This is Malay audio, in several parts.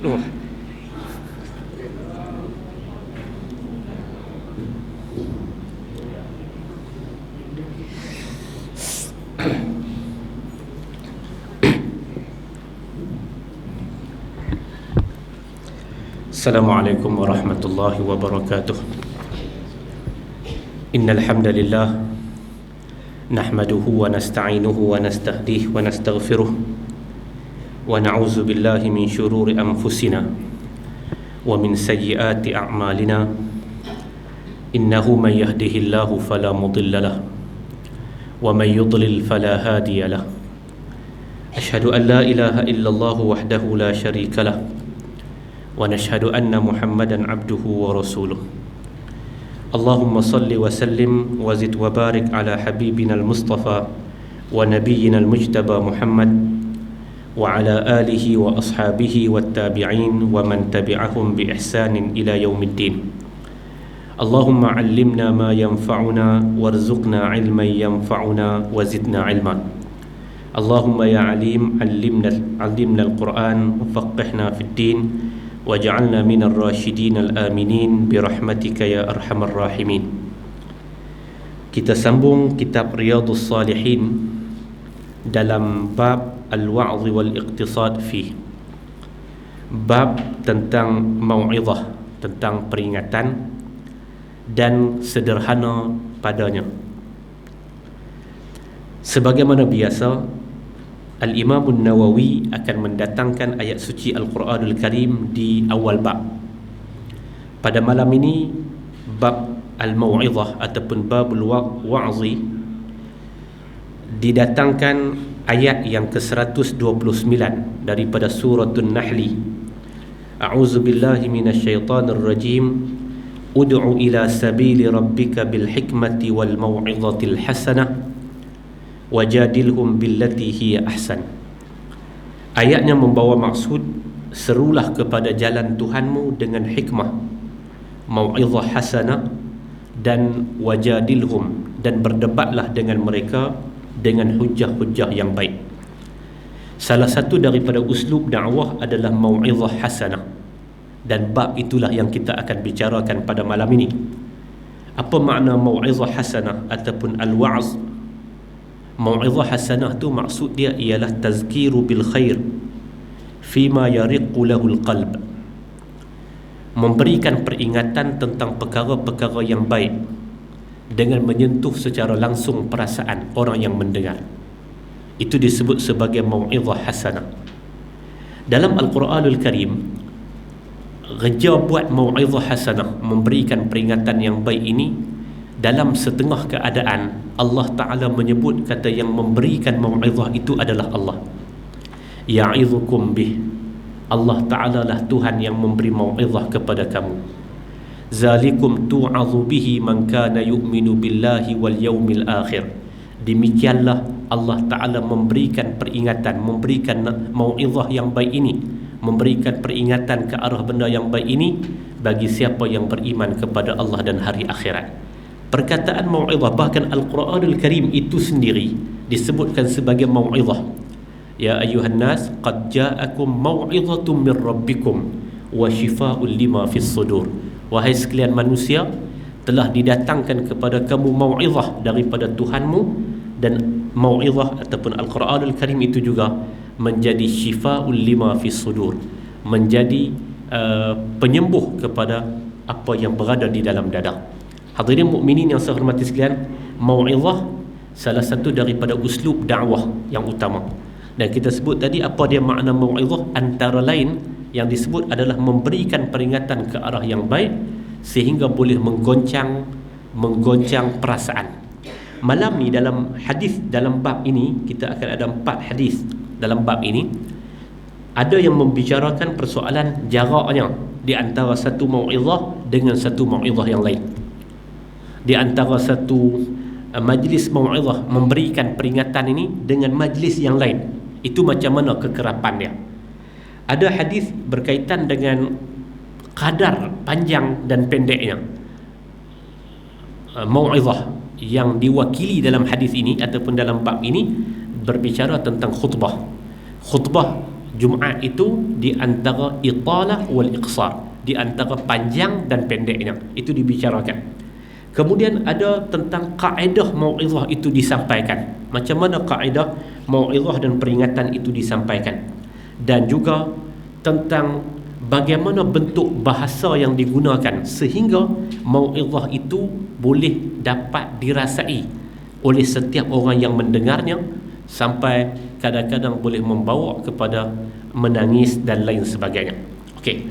Oh. Assalamualaikum warahmatullahi wabarakatuh. Innal hamdalillah nahmaduhu wa nasta'inuhu wa nastahdihi wa nastaghfiruh wa na'udzu billahi min shururi anfusina wa min sayyiati a'malina. Innahu man yahdihillahu fala mudilla lahu wa man yudlil fala hadiya lahu. Ashhadu an la ilaha illallah wahdahu la syarika lahu wa nashhadu anna Muhammadan abduhu wa rasuluh. Allahumma salli wa sallim wa zid wa barik ala habibina al-Mustafa wa nabiyyina al-Mujtaba Muhammad wa ala alihi wa ashabihi wa tabi'in wa man tabi'ahum bi ihsanin ila yaumiddin. Allahumma 'allimna ma yanfa'una warzuqna 'ilman yanfa'una wa zidna 'ilman. Allahumma ya 'alim 'allimna al-Qur'an wa faqihna fid din waj'alna minal rasyidin al-aminin birahmatika ya arhamar rahimin. Kita sambung kitab Riyadhus Salihin dalam bab al-wa'z wal iqtisad fi, bab tentang mau'izah, tentang peringatan dan sederhana padanya. Sebagaimana biasa, Al-Imam Nawawi akan mendatangkan ayat suci Al-Quranul Karim di awal bab. Pada malam ini bab Al-Mau'izah ataupun babul wa'zi didatangkan ayat yang ke-129 daripada suratul Nahli. A'udzu billahi minasyaitonir rajim. Ud'u ila sabili rabbika bil hikmati wal mau'izatil hasanah wajadilhum billati hiya ahsan. Ayatnya membawa maksud serulah kepada jalan Tuhanmu dengan hikmah, mau'izah hasanah, dan wajadilhum, dan berdebatlah dengan mereka dengan hujah-hujah yang baik. Salah satu daripada uslub dakwah adalah mau'izah hasanah, dan bab itulah yang kita akan bicarakan pada malam ini. Apa makna mau'izah hasanah ataupun al-wa'z? Mau'izah hasanah tu maksud dia ialah tazkiru bil khair fima yariqu lahul qalb, memberikan peringatan tentang perkara-perkara yang baik dengan menyentuh secara langsung perasaan orang yang mendengar. Itu disebut sebagai mau'izah hasanah. Dalam Al-Quranul Karim, kerja buat mau'izah hasanah, memberikan peringatan yang baik ini, dalam setengah keadaan Allah Ta'ala menyebut kata yang memberikan mau'izah itu adalah Allah. Ya'idhukum bih, Allah Ta'ala lah Tuhan yang memberi mau'izah kepada kamu. Zalikum tu'adhu bihi man kana yu'minu billahi wal yawmil akhir. Demikianlah Allah Ta'ala memberikan peringatan, memberikan mau'izah yang baik ini, memberikan peringatan ke arah benda yang baik ini bagi siapa yang beriman kepada Allah dan hari akhirat. Perkataan mau'izah, bahkan Al-Quranul Karim itu sendiri disebutkan sebagai mau'izah. Ya ayuhan nas, qad ja'akum mau'izatun min rabbikum wa shifaa'un lima fis sudur. Wahai sekalian manusia, telah didatangkan kepada kamu mau'izah daripada Tuhanmu, dan mau'izah ataupun Al-Quranul Karim itu juga menjadi shifaa'un lima fis sudur, menjadi penyembuh kepada apa yang berada di dalam dada. Hadirin mukminin yang saya hormati sekalian, mau'izah salah satu daripada uslub dakwah yang utama. Dan kita sebut tadi apa dia makna mau'izah, antara lain yang disebut adalah memberikan peringatan ke arah yang baik sehingga boleh menggoncang perasaan. Malam ni dalam hadis dalam bab ini kita akan ada 4 hadis dalam bab ini. Ada yang membicarakan persoalan jaraknya di antara satu mau'izah dengan satu mau'izah yang lain. Di antara satu majlis mau'izah memberikan peringatan ini dengan majlis yang lain, itu macam mana kekerapan dia. Ada hadis berkaitan dengan kadar panjang dan pendeknya mau'izah yang diwakili dalam hadis ini ataupun dalam bab ini berbicara tentang khutbah. Khutbah Jumaat itu di antara italah wal iqsar, di antara panjang dan pendeknya, itu dibicarakan. Kemudian ada tentang kaedah mau'izah itu disampaikan. Macam mana kaedah mau'izah dan peringatan itu disampaikan. Dan juga tentang bagaimana bentuk bahasa yang digunakan sehingga mau'izah itu boleh dapat dirasai oleh setiap orang yang mendengarnya, sampai kadang-kadang boleh membawa kepada menangis dan lain sebagainya. Okey.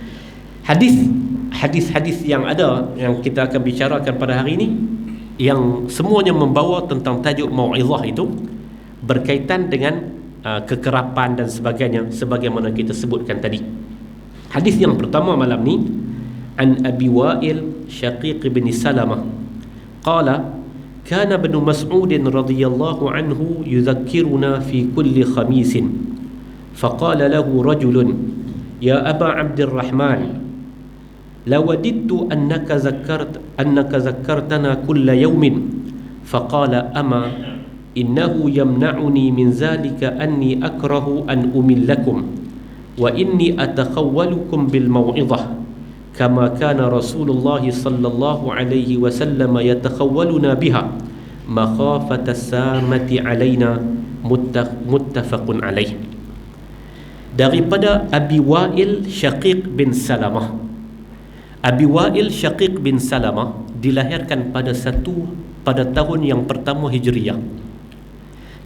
Hadis-hadis yang ada yang kita akan bicarakan pada hari ini, yang semuanya membawa tentang tajuk mau'izah itu berkaitan dengan kekerapan dan sebagainya, sebagaimana kita sebutkan tadi. Hadis yang pertama malam ni, an Abi Wa'il Syaqiq bin Salamah qala kana ibn Mas'ud radhiyallahu anhu yudhakkiruna fi kulli khamis faqala lahu rajulun ya Aba Abdurrahman لوددت أنك ذكرتنا كل يوم فقال أما إنه يمنعني من ذلك أني أكره أن أملكم وإني أتخولكم بالموعظة كما كان رسول الله صلى الله عليه وسلم يتخولنا بها مخافة السامة علينا متفق عليه. Daripada Abi Wa'il Syaqiq bin Salamah. Abi Wa'il Syaqiq bin Salamah dilahirkan pada tahun yang pertama Hijriyah.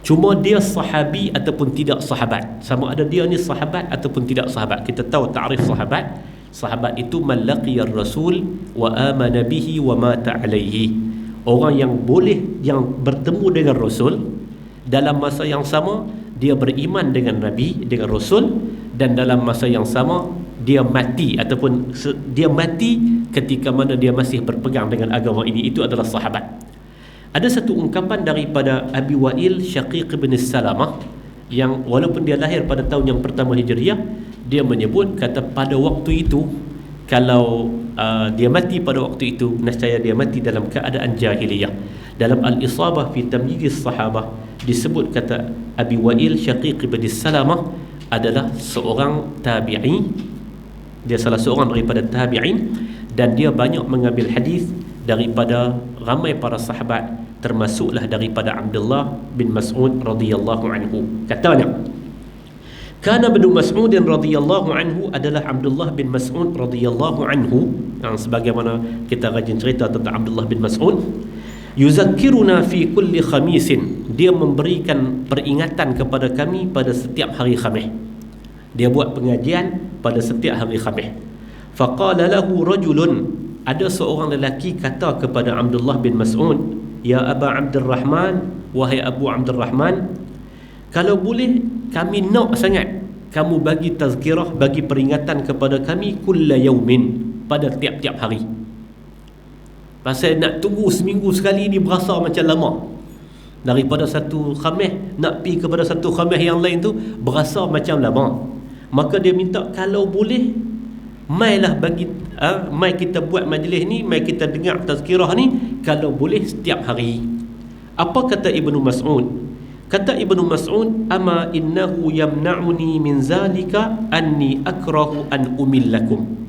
Cuma dia sahabi ataupun tidak sahabat. Sama ada dia ni sahabat ataupun tidak sahabat. Kita tahu ta'rif sahabat. Sahabat itu man laqiyar rasul wa amana bihi wa mata alaihi. Orang yang bertemu dengan Rasul dalam masa yang sama dia beriman dengan Nabi, dengan Rasul, dan dalam masa yang sama dia mati ataupun dia mati ketika mana dia masih berpegang dengan agama ini. Itu adalah sahabat. Ada satu ungkapan daripada Abi Wa'il Syaqiq bin Salamah yang walaupun dia lahir pada tahun yang pertama Hijriyah, dia menyebut kata pada waktu itu kalau dia mati pada waktu itu, nescaya dia mati dalam keadaan jahiliyah. Dalam Al-Isabah fi Tamyiz Sahabah disebut kata Abi Wa'il Syaqiq bin Salamah adalah seorang tabi'i. Dia salah seorang daripada tabi'in, dan dia banyak mengambil hadis daripada ramai para sahabat, termasuklah daripada Abdullah bin Mas'ud radhiyallahu anhu. Katanya, kana ibn Mas'ud radhiyallahu anhu adalah Abdullah bin Mas'ud radhiyallahu anhu, yang sebagaimana kita rajin cerita tentang Abdullah bin Mas'ud, yuzakkiruna fi kulli khamisin, dia memberikan peringatan kepada kami pada setiap hari Khamis. Dia buat pengajian pada setiap hari Khamis. Faqala lahu rajulun, ada seorang lelaki kata kepada Abdullah bin Mas'ud, ya Aba Abdurrahman, wahai Abu Abdurrahman, kalau boleh kami nak sangat kamu bagi tazkirah, bagi peringatan kepada kami kulla yaumin, pada tiap-tiap hari. Pasal nak tunggu seminggu sekali ni berasa macam lama. Daripada satu Khamis nak pergi kepada satu Khamis yang lain tu berasa macam lama. Maka dia minta kalau boleh mailah mai kita buat majlis ni, mai kita dengar tazkirah ni kalau boleh setiap hari. Apa kata Ibnu Mas'ud? Kata Ibnu Mas'ud, ama innahu yamna'uni min zalika anni akrahu an umillakum.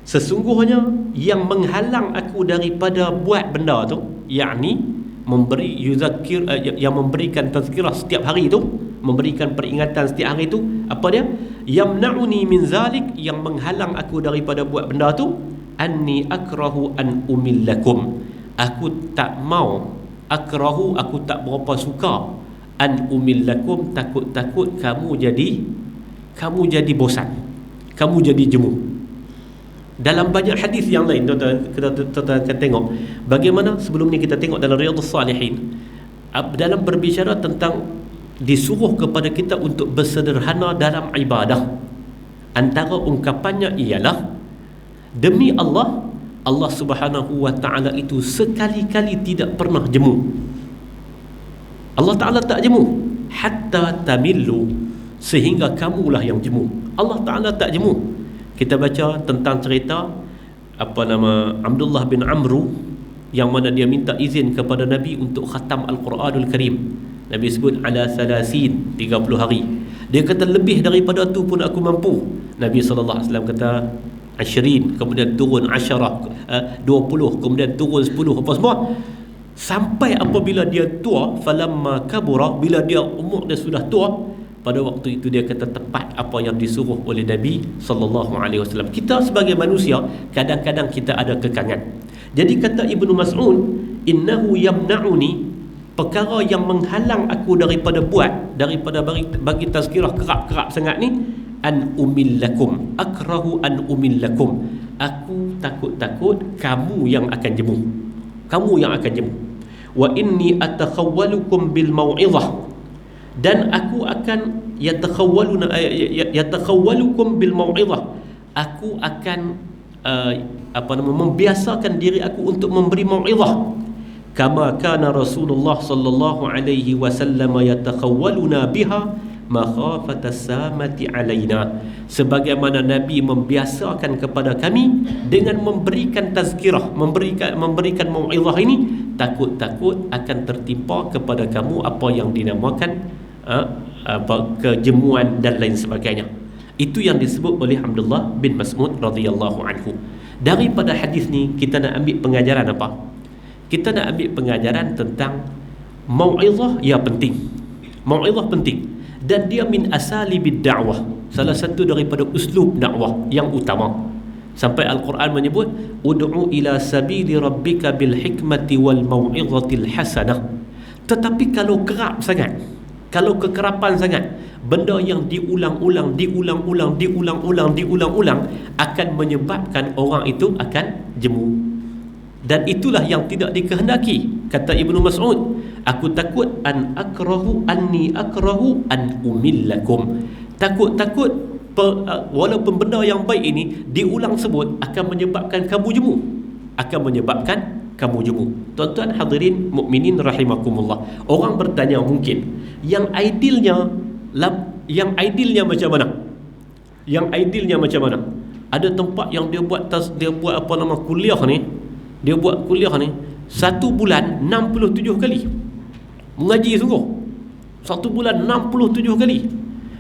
Sesungguhnya yang menghalang aku daripada buat benda tu, yakni yang memberikan tazkirah setiap hari tu, memberikan peringatan setiap hari tu, apa dia? Yamna'uni min zalik, yang menghalang aku daripada buat benda tu, anni akrahu an umillakum, aku tak mau, akrahu aku tak berapa suka, an umillakum, takut-takut kamu jadi bosan, kamu jadi jemu. Dalam banyak hadis yang lain kita akan tengok bagaimana sebelum ni kita tengok dalam Riyadhus Salihin, dalam berbicara tentang disuruh kepada kita untuk bersederhana dalam ibadah. Antara ungkapannya ialah demi Allah, Allah Subhanahu wa ta'ala itu sekali-kali tidak pernah jemu. Allah Ta'ala tak jemu hatta tamillu, sehingga kamulah yang jemu. Allah Ta'ala tak jemu. Kita baca tentang cerita Abdullah bin Amru, yang mana dia minta izin kepada Nabi untuk khatam Al-Quranul Karim. Nabi sebut ala salasin, 30 hari. Dia kata lebih daripada tu pun aku mampu. Nabi SAW kata Ashrin, kemudian turun Asyarah, 20, kemudian turun 10, apa semua, sampai apabila dia tua, falamma kabura, bila dia umur dia sudah tua, pada waktu itu dia kata tepat apa yang disuruh oleh Nabi SAW. Kita sebagai manusia kadang-kadang kita ada kekangan. Jadi kata Ibnu Mas'ud, innahu yamna'uni, perkara yang menghalang aku daripada buat, daripada bagi tazkirah kerap-kerap sangat ni, an umillakum, akrahu an umillakum, aku takut-takut kamu yang akan jemu, kamu yang akan jemu. Wa inni atakhawwalukum bil mau'izah, dan aku akan yatakhawwalukum bil mau'izah, aku akan membiasakan diri aku untuk memberi mau'izah, kama kana Rasulullah sallallahu alaihi wasallam yatakhawwaluna biha makhafata samati alaina, sebagaimana Nabi membiasakan kepada kami dengan memberikan tazkirah, memberikan mau'izah ini, takut-takut akan tertimpa kepada kamu apa yang dinamakan kejemuan dan lain sebagainya. Itu yang disebut oleh Abdullah bin Mas'ud radhiyallahu anhu. Daripada hadis ni kita nak ambil pengajaran apa? Kita nak ambil pengajaran tentang mau'izah, ya penting. Mau'izah penting, dan dia min asalibid da'wah, salah satu daripada uslub dakwah yang utama. Sampai Al-Quran menyebut ud'u ila sabili rabbika bil hikmati wal mau'izatil hasanah. Tetapi kalau kerap sangat, kalau kekerapan sangat, benda yang diulang-ulang akan menyebabkan orang itu akan jemu. Dan itulah yang tidak dikehendaki. Kata Ibnu Mas'ud, aku takut anni akrahu an umillakum, takut walaupun benda yang baik ini diulang sebut akan menyebabkan kamu jemu, Tuan-tuan hadirin mukminin rahimakumullah, orang bertanya mungkin yang idealnya macam mana? Yang idealnya macam mana? Ada tempat yang dia buat kuliah ni. Dia buat kuliah ni 1 bulan 67 kali mengaji sungguh. 1 bulan 67 kali.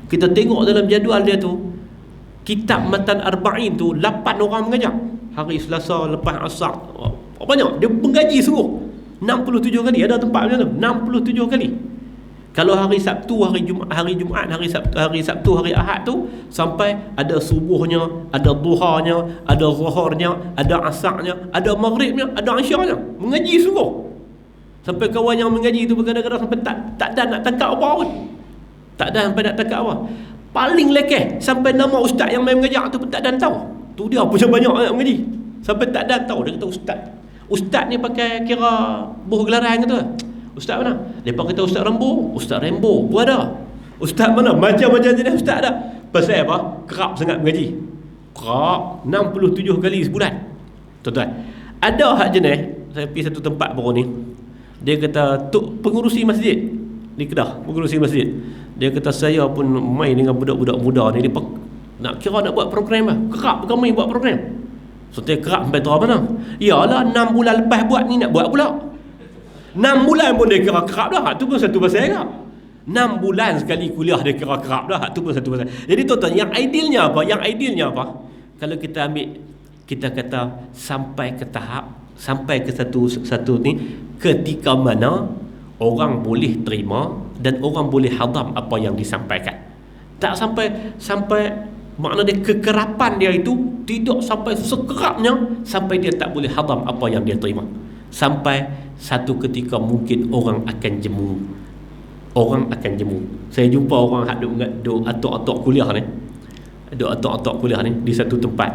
Kita tengok dalam jadual dia tu, kitab Matan Arba'in tu 8 orang mengajar. Hari Selasa lepas asar, banyak dia mengaji sungguh 67 kali. Ada tempat macam tu 67 kali. Kalau hari Sabtu, hari Jumaat, hari Sabtu, hari Ahad tu sampai ada subuhnya, ada duhanya, ada zuhurnya, ada asarnya, ada maghribnya, ada isyaknya. Mengaji sungguh. Sampai kawan yang mengaji tu kadang-kadang sampai tak ada nak tangkap apa pun. Tak ada sampai nak tangkap apa. Paling lekeh sampai nama ustaz yang main mengajar tu pun tak ada tahu. Tu dia punya banyak nak mengaji. Sampai tak ada tahu dia kata ustaz. Ustaz ni pakai kira buh gelaran gitu. Ustaz mana? Lepas kita Ustaz Rambo pun ada. Ustaz mana? Macam-macam jenis ustaz ada. Pasal apa? Kerap sangat mengaji. Kerap 67 kali sebulan. Tuan-tuan, ada hak jenis, saya pergi satu tempat baru ni. Dia kata tok pengurusi masjid di Kedah, pengurusi masjid. Dia kata saya pun main dengan budak-budak muda ni, dia nak buat program lah. Kerap kami buat program. So dia kerap sampai tahu mana? Yalah 6 bulan lepas buat ni nak buat pula. 6 bulan pun dia kira kerap dah. Itu pun satu pasal kerap. 6 bulan sekali kuliah dia kira kerap dah. Itu pun satu pasal. Jadi tuan-tuan, yang idealnya apa? Kalau kita ambil, kita kata sampai ke tahap, sampai ke satu ni, ketika mana orang boleh terima dan orang boleh hadam apa yang disampaikan. Tak sampai makna dia kekerapan dia itu tidak sampai sekerapnya sampai dia tak boleh hadam apa yang dia terima. Sampai satu ketika mungkin orang akan jemu. Saya jumpa orang duk atok-atok kuliah ni. Atok-atok kuliah ni di satu tempat.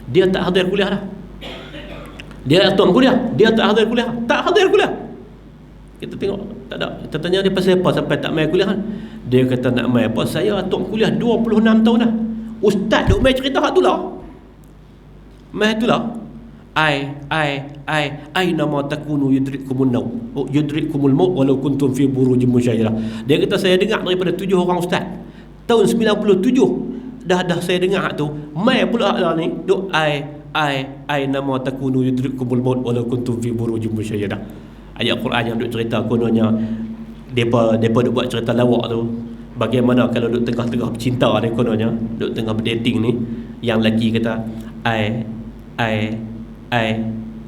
Dia tak hadir kuliah dah. Dia atok kuliah, dia tak hadir kuliah. Kita tengok tak ada. Kita tanya dia pasal apa sampai tak mai kuliah kan? Dia kata nak mai apa? Saya atok kuliah 26 tahun dah. Ustaz duk mai cerita hak tu lah. Mai tu lah. Ai nama takunu yudrikumul maut walau kuntum fi burujin musyayyadah. Dia kata saya dengar daripada 7 orang ustaz tahun 97 dah saya dengar tu. Mai pula lah ni duk ai nama takunu yudrikumul maut walau kuntum fi burujin musyayyadah. Ayat Quran yang duk cerita kononnya depa duk buat cerita lawak tu. Bagaimana kalau duduk tengah-tengah bercinta ni kononnya, duduk tengah berdating ni, yang lelaki kata I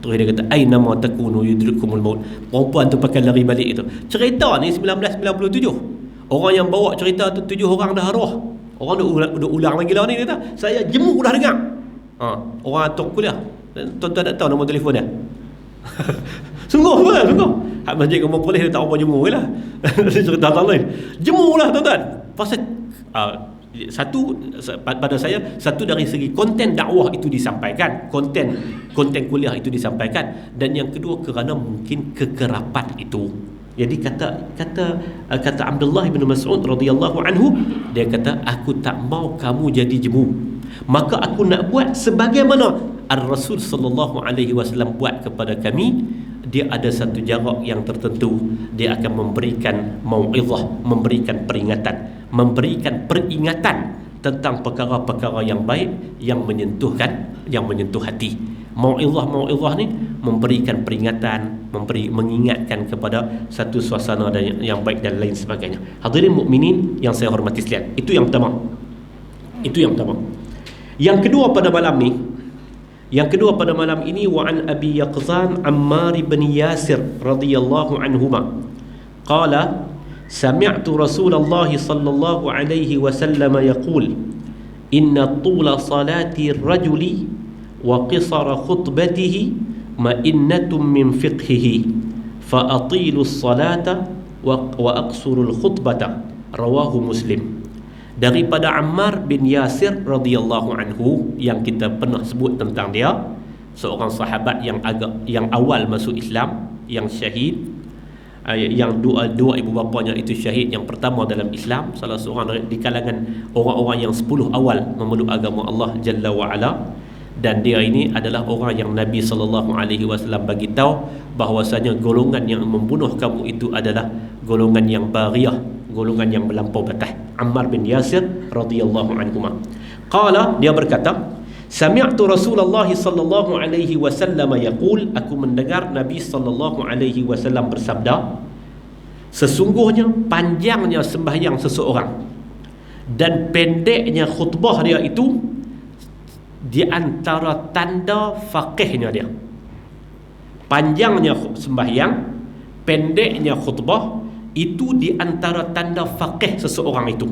terus dia kata aina ma takunu yudrikumul maut. Perempuan tu pakai lari balik itu. Cerita ni 1997. Orang yang bawa cerita tu 7 orang dah arwah. Orang dah ulang lagi lah ni, dia kata saya jemu dah dengar. Orang atuk kuliah. Tuan-tuan tak tahu nombor telefon dia. Sungguh apa? Sungguh. Hak masjid kamu boleh dia tak apa jemu lah. Cerita tak lain. Jemu lah tuan-tuan. Pasal satu, pada saya, satu dari segi konten dakwah itu disampaikan, konten kuliah itu disampaikan, dan yang kedua kerana mungkin kekerapan itu. Jadi kata Abdullah bin Mas'ud radhiyallahu anhu, dia kata aku tak mau kamu jadi jemu, maka aku nak buat sebagaimana Ar-Rasul sallallahu alaihi wasallam buat kepada kami. Dia ada satu jarak yang tertentu, dia akan memberikan mau'izah, memberikan peringatan, memberikan peringatan tentang perkara-perkara yang baik yang menyentuh hati. Mau'izah ni memberikan peringatan, mengingatkan kepada satu suasana yang baik dan lain sebagainya. Hadirin mukminin yang saya hormati sekalian, itu yang pertama. Yang kedua pada malam ini wa an Abi Yaqzan Ammar bin Yasir radhiyallahu anhuma qala sami'tu Rasulullah sallallahu alaihi wasallam yaqul inna tula salati ar-rajuli wa qisara khutbatihi ma'innatun min fiqhihi fa atilu as-salata wa aqsuru al-khutbata, rawahu Muslim. Daripada Ammar bin Yasir radhiyallahu anhu, yang kita pernah sebut tentang dia, seorang sahabat yang awal masuk Islam, yang syahid, yang dua ibu bapanya itu syahid, yang pertama dalam Islam, salah seorang di kalangan orang-orang yang 10 awal memeluk agama Allah Jalla wa Ala. Dan dia ini adalah orang yang Nabi SAW bagi tahu bahwasanya golongan yang membunuh kamu itu adalah golongan yang bariyah, golongan yang melampau batas. Ammar bin Yasir radhiyallahu anhu qala, dia berkata, sami'tu Rasulullah sallallahu alaihi wasallam yaqul, aku mendengar Nabi sallallahu alaihi wasallam bersabda, sesungguhnya panjangnya sembahyang seseorang dan pendeknya khutbah dia itu di antara tanda faqihnya dia. Panjangnya sembahyang, pendeknya khutbah, itu di antara tanda faqih seseorang itu.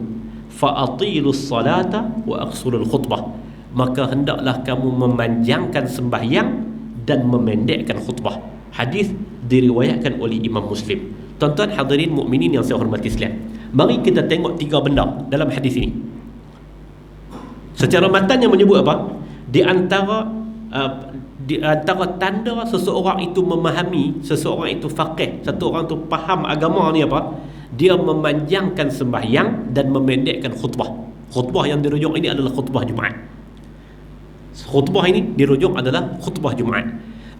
Fa'atilus salata wa aqsurul khutbah, maka hendaklah kamu memanjangkan sembahyang dan memendekkan khutbah. Hadis diriwayatkan oleh Imam Muslim. Tuan-tuan hadirin mukminin yang saya hormati sekalian, mari kita tengok 3 benda dalam hadis ini. Secara matan yang menyebut apa? Di antara tanda seseorang itu memahami, seseorang itu faqih, satu orang itu faham agama ni apa? Dia memanjangkan sembahyang dan memendekkan khutbah. Khutbah yang dirujuk ini adalah khutbah Jumaat. Khutbah ini dirujuk adalah khutbah Jumaat.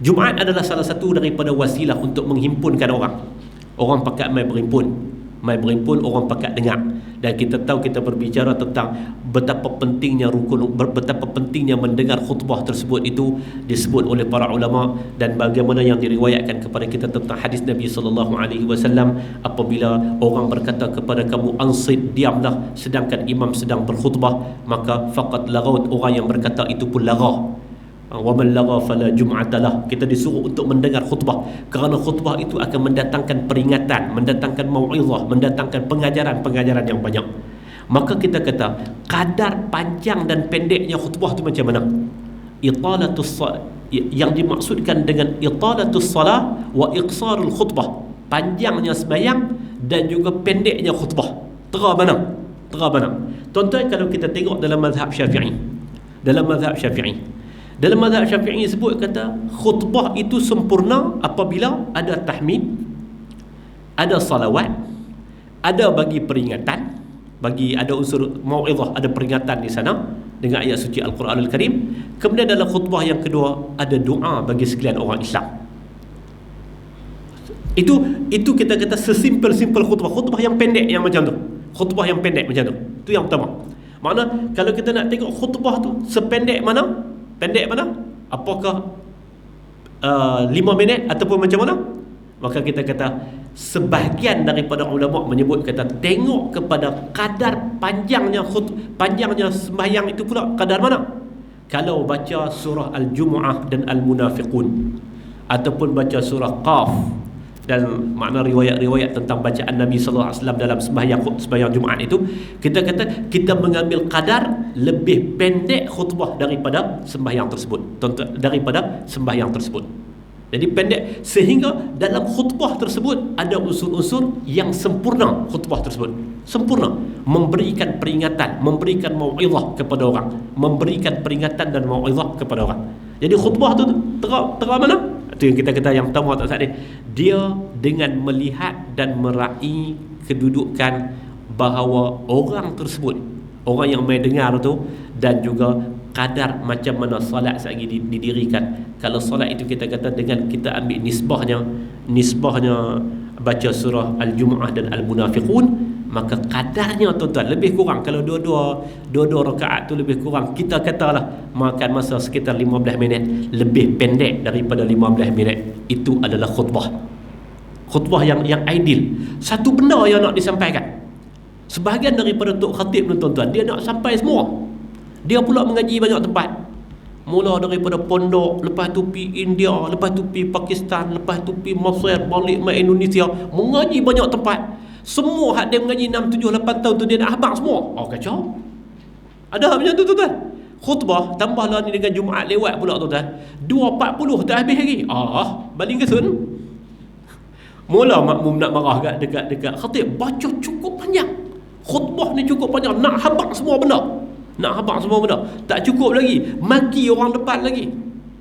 Jumaat adalah salah satu daripada wasilah untuk menghimpunkan orang. Orang pakat mai berhimpun, orang pakat dengar. Dan kita tahu, kita berbicara tentang betapa pentingnya betapa pentingnya mendengar khutbah tersebut itu disebut oleh para ulama, dan bagaimana yang diriwayatkan kepada kita tentang hadis Nabi sallallahu alaihi wasallam, apabila orang berkata kepada kamu ansit, diamlah sedangkan imam sedang berkhutbah, maka faqad lagaut, orang yang berkata itu pun lagha. Wa man lagha fala jum'atalah. Kita disuruh untuk mendengar khutbah, kerana khutbah itu akan mendatangkan peringatan, mendatangkan mau'izah, mendatangkan pengajaran yang banyak. Maka kita kata kadar panjang dan pendeknya khutbah itu macam mana? Yang dimaksudkan dengan italatus salah wa iqsarul khutbah, panjangnya sembahyang dan juga pendeknya khutbah. Tera mana? Tuan-tuan, kalau kita tengok dalam mazhab Syafi'i, dalam mazhab Syafi'i sebut, kata khutbah itu sempurna apabila ada tahmid, ada salawat, ada bagi peringatan, ada unsur mau'izah, ada peringatan di sana dengan ayat suci Al-Quranul Karim. Kemudian dalam khutbah yang kedua ada doa bagi sekalian orang Islam. Itu kita kata sesimpel khutbah yang pendek yang macam tu. Khutbah yang pendek macam tu. Itu yang pertama. Makna kalau kita nak tengok khutbah tu sependek mana? Pendek mana? Apakah 5 minit ataupun macam mana? Maka kita kata sebahagian daripada ulama menyebut kata tengok kepada kadar panjangnya sembahyang itu pula kadar mana. Kalau baca surah Al-Jumu'ah dan Al-Munafiqun, ataupun baca surah Qaf, dan makna riwayat-riwayat tentang bacaan Nabi sallallahu alaihi wasallam dalam sembahyang Jumaat itu, kita kata kita mengambil kadar lebih pendek khutbah daripada sembahyang tersebut. Jadi pendek sehingga dalam khutbah tersebut ada unsur-unsur yang sempurna. Khutbah tersebut sempurna, memberikan peringatan, memberikan mau'izah kepada orang, memberikan peringatan dan mau'izah kepada orang. Jadi khutbah tu terang mana? Itu yang kita kata yang pertama tak saat ni, dia dengan melihat dan meraih kedudukan bahawa orang tersebut, orang yang mai dengar tu, dan juga kadar macam mana solat lagi didirikan. Kalau solat itu kita kata dengan kita ambil nisbahnya baca surah Al-Jumu'ah dan Al-Munafiqun, maka kadarnya tuan-tuan lebih kurang. Kalau dua rakaat tu lebih kurang, kita katalah makan masa sekitar 15 minit, lebih pendek daripada 15 minit. Itu adalah khutbah yang ideal. Satu benda yang nak disampaikan, sebahagian daripada tok khatib tu tuan-tuan, dia nak sampai semua. Dia pula mengaji banyak tempat, mula daripada pondok, lepas tu pergi India, lepas tu pergi Pakistan, lepas tu pergi Mesir, balik mai Indonesia, mengaji banyak tempat. Semua hak dia mengaji 6, 7, 8 tahun tu dia nak habang semua. Oh kacau. Ada macam tu tuan-tuan. Khutbah tambahlah ni dengan Jumaat lewat pula tuan-tuan, 2.40 tak habis lagi. Baling kesun. Mula makmum nak marah dekat khatib, baca cukup panjang. Khutbah ni cukup panjang, nak habang semua benda. Tak cukup lagi, maki orang depan lagi.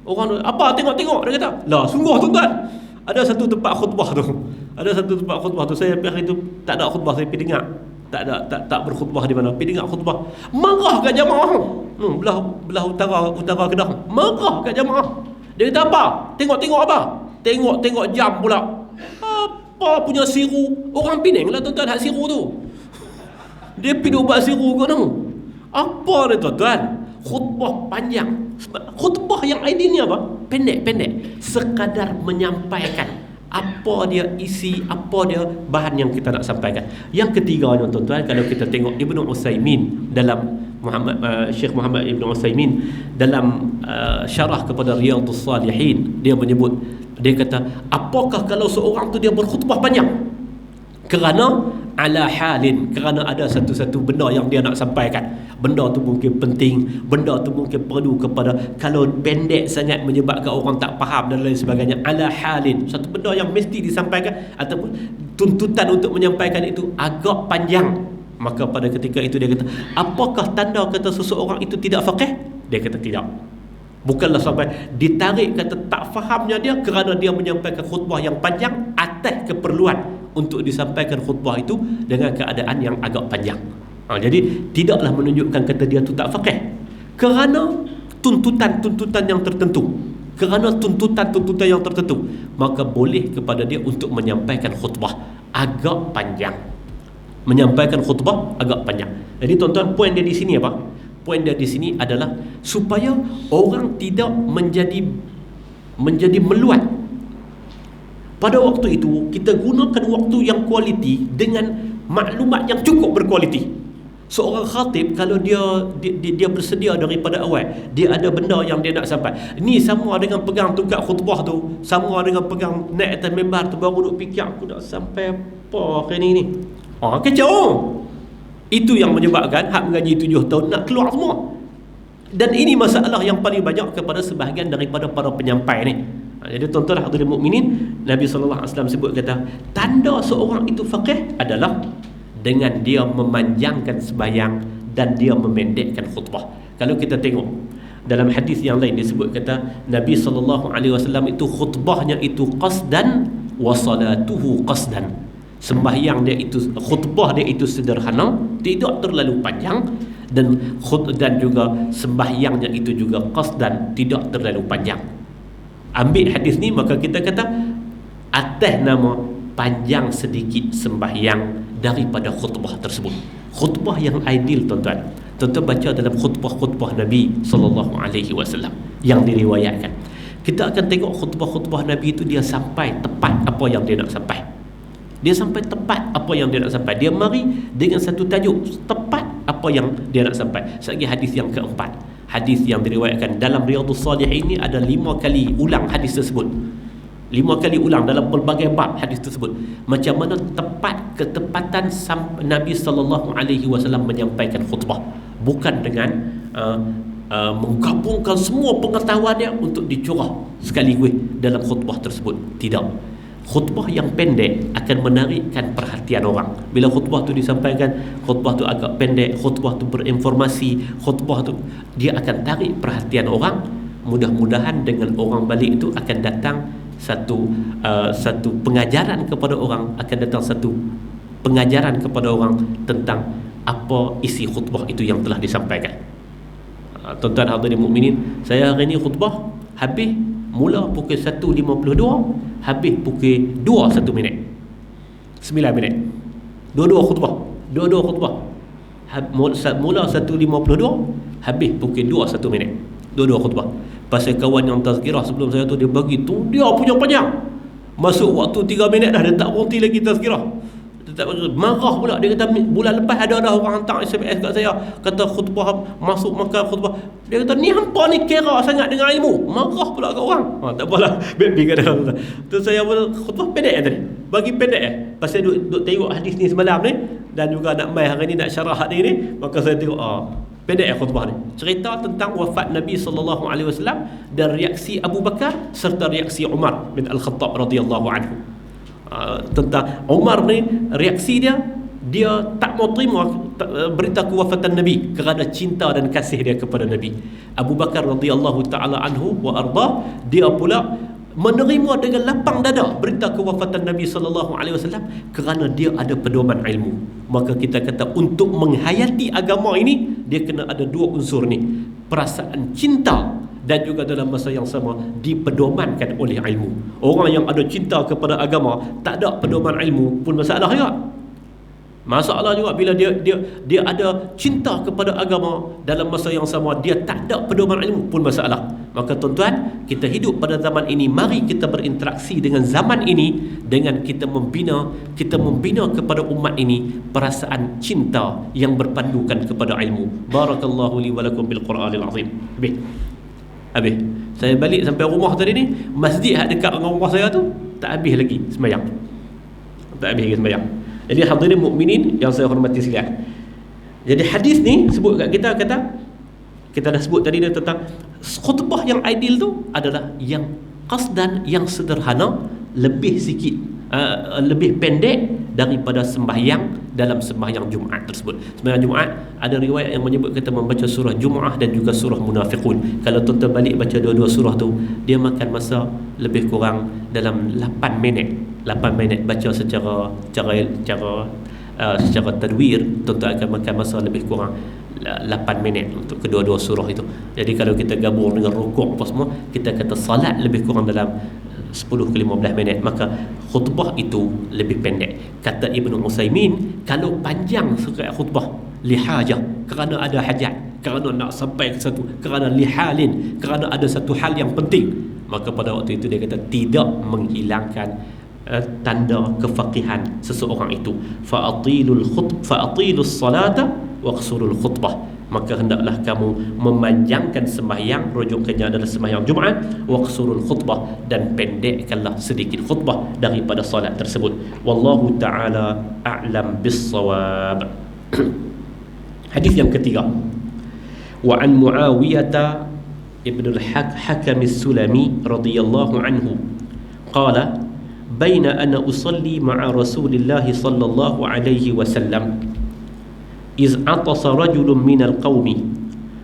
Orang apa tengok dia kata. Lah sungguh tuan-tuan, ada satu tempat khutbah tu, saya hari itu tak ada khutbah, saya pergi dengar. Tak berkhutbah di mana, pergi dengar khutbah. Marah kat jamaah. Belah utara Kedah. Marah kat jamaah. Dia kata apa? Tengok apa? Tengok jam pula. Apa punya siru? Orang Penang lah tuan-tuan hak siru tu. Dia pergi ubat siru ke tu. Apa dia tuan-tuan? Khutbah panjang. Khutbah yang idealnya apa? Pendek. Sekadar menyampaikan apa dia isi, apa dia bahan yang kita nak sampaikan. Yang ketiganya tuan-tuan, kalau kita tengok Ibnu Utsaimin dalam Syekh Muhammad Ibnu Utsaimin dalam syarah kepada Riyadhus Salihin, dia menyebut, dia kata, apakah kalau seorang tu dia berkhutbah panjang kerana ala halin, kerana ada satu-satu benda yang dia nak sampaikan. Benda tu mungkin penting, benda tu mungkin perlu kepada, kalau pendek sangat menyebabkan orang tak faham dan lain sebagainya. Ala halin, satu benda yang mesti disampaikan ataupun tuntutan untuk menyampaikan itu agak panjang. Maka pada ketika itu dia kata, apakah tanda kata seseorang itu tidak faqih? Dia kata tidak. Bukanlah sampai ditarik kata tak fahamnya dia kerana dia menyampaikan khutbah yang panjang atas keperluan untuk disampaikan khutbah itu dengan keadaan yang agak panjang. Jadi tidaklah menunjukkan kata dia tu tak faqih kerana tuntutan-tuntutan yang tertentu. Kerana tuntutan-tuntutan yang tertentu, maka boleh kepada dia untuk menyampaikan khutbah agak panjang. Jadi tuan-tuan, poin dia di sini apa? Poin dia di sini adalah supaya orang tidak menjadi meluat. Pada waktu itu kita gunakan waktu yang kualiti dengan maklumat yang cukup berkualiti. Seorang khatib kalau dia bersedia daripada awal, dia ada benda yang dia nak sampai. Ni sama dengan pegang tungkat khutbah tu, sama dengan pegang naik atas mimbar tu, baru duk fikir aku nak sampai apa hari ni. Kacau. Itu yang menyebabkan hak mengaji 7 tahun nak keluar semua. Dan ini masalah yang paling banyak kepada sebahagian daripada para penyampai ni. Jadi tuan-tuan hadirin mukminin, Nabi sallallahu alaihi wasallam sebut kata, tanda seorang itu faqih adalah dengan dia memanjangkan sembahyang dan dia memendekkan khutbah. Kalau kita tengok dalam hadis yang lain disebut kata Nabi sallallahu alaihi wasallam itu khutbahnya itu qasdan wa salatuhu qasdan. Sembahyang dia itu, khutbah dia itu sederhana, tidak terlalu panjang, dan juga sembahyangnya itu juga qasdan, tidak terlalu panjang. Ambil hadis ni, maka kita kata atas nama panjang sedikit sembahyang daripada khutbah tersebut. Khutbah yang ideal tuan-tuan, baca dalam khutbah-khutbah Nabi sallallahu alaihi wasallam yang diriwayatkan. Kita akan tengok khutbah-khutbah Nabi itu dia sampai tepat apa yang dia nak sampai. Dia sampai tepat apa yang dia nak sampai. Dia mari dengan satu tajuk tepat apa yang dia nak sampai. Lagi hadis yang keempat, hadis yang diriwayatkan dalam Riyadhus Shalihin ini ada 5 kali ulang hadis tersebut. 5 kali ulang dalam pelbagai bab hadis tersebut. Macam mana tepat ketepatan Nabi sallallahu alaihi wasallam menyampaikan khutbah, bukan dengan menggabungkan semua pengetahuannya untuk dicurah sekaligus dalam khutbah tersebut. Tidak. Khutbah yang pendek akan menarikkan perhatian orang. Bila khutbah tu disampaikan, khutbah tu agak pendek, khutbah tu berinformasi, khutbah tu dia akan tarik perhatian orang. Mudah-mudahan dengan orang balik itu akan datang satu pengajaran kepada orang, akan datang satu pengajaran kepada orang tentang apa isi khutbah itu yang telah disampaikan. Tuan-tuan hadirin mukminin, saya hari ini khutbah habis mula pukul 1.52, habis pukul 2.1 minit, 9 minit. Dua-dua khutbah. Mula 1.52, habis pukul 2.1 minit. Dua-dua khutbah. Pasal kawan yang tazkirah sebelum saya tu, dia bagi tu dia punya panjang. Masuk waktu 3 minit dah, dia tak berhenti lagi tazkirah. Marah pula. Dia kata bulan lepas ada orang hantar SMS kat saya, kata khutbah masuk makan khutbah. Dia kata ni hampa ni kira sangat dengan ilmu. Marah pula kat orang. Tak apalah, baby kata. Tu saya khutbah pendek tadi. Bagi pendek pasal duk tengok hadis ni semalam ni, dan juga nak mai hari ni nak syarah hadis ni, maka saya tengok pendek khutbah ni. Cerita tentang wafat Nabi sallallahu alaihi wasallam dan reaksi Abu Bakar serta reaksi Umar bin Al-Khattab radhiyallahu anhu. Tentang Umar ni, reaksi dia tak mau terima berita kewafatan Nabi kerana cinta dan kasih dia kepada Nabi. Abu Bakar radhiyallahu taala anhu wa arda, dia pula menerima dengan lapang dada berita kewafatan Nabi sallallahu alaihi wasallam kerana dia ada pedoman ilmu. Maka kita kata untuk menghayati agama ini, dia kena ada 2 unsur ni, perasaan cinta dan juga dalam masa yang sama dipedomankan oleh ilmu. Orang yang ada cinta kepada agama, tak ada pedoman ilmu pun masalah juga. Masalah juga bila dia ada cinta kepada agama, dalam masa yang sama dia tak ada pedoman ilmu pun masalah. Maka tuan-tuan, kita hidup pada zaman ini, mari kita berinteraksi dengan zaman ini dengan kita membina kepada umat ini perasaan cinta yang berpandukan kepada ilmu. Barakallahu li wa lakum bil Qur'anil azim. Habis saya balik sampai rumah tadi ni, masjid hak dekat dengan rumah saya tu tak habis lagi sembahyang. Jadi hadirin mukminin yang saya hormati sekalian, jadi hadis ni sebut kat kita, kita dah sebut tadi dia tentang khutbah yang ideal tu adalah yang qasdan, yang sederhana, lebih sikit, lebih pendek daripada sembahyang dalam sembahyang Jumaat tersebut. Sembahyang Jumaat ada riwayat yang menyebut kita membaca surah Jumaah dan juga surah Munafiqun. Kalau tuan-tuan balik baca dua-dua surah tu, dia makan masa lebih kurang dalam 8 minit. 8 minit baca secara tadwir, tuan-tuan akan makan masa lebih kurang 8 minit untuk kedua-dua surah itu. Jadi kalau kita gabung dengan rukuk apa semua, kita kata salat lebih kurang dalam 10 ke 15 minit, maka khutbah itu lebih pendek. Kata Ibnu Utsaimin, kalau panjang sekali khutbah lihajah, kerana ada hajat, kerana nak sampai ke satu, kerana lihalin, kerana ada satu hal yang penting, maka pada waktu itu dia kata tidak menghilangkan tanda kefaqihan seseorang itu. Fa'atilus salata waqsurul khutbah, maka hendaklah kamu memanjangkan sembahyang, rujukannya adalah sembahyang Jumaat, waqsurul khutbah, dan pendekkanlah sedikit khutbah daripada solat tersebut. Wallahu ta'ala a'lam bis-shawab. Hadis yang ketiga, wa an Muawiyah ibn al-Hakam as-Sulami radhiyallahu anhu qala baina ana usalli ma'a Rasulillah sallallahu alaihi wasallam iz atasa rajulun minal qawmi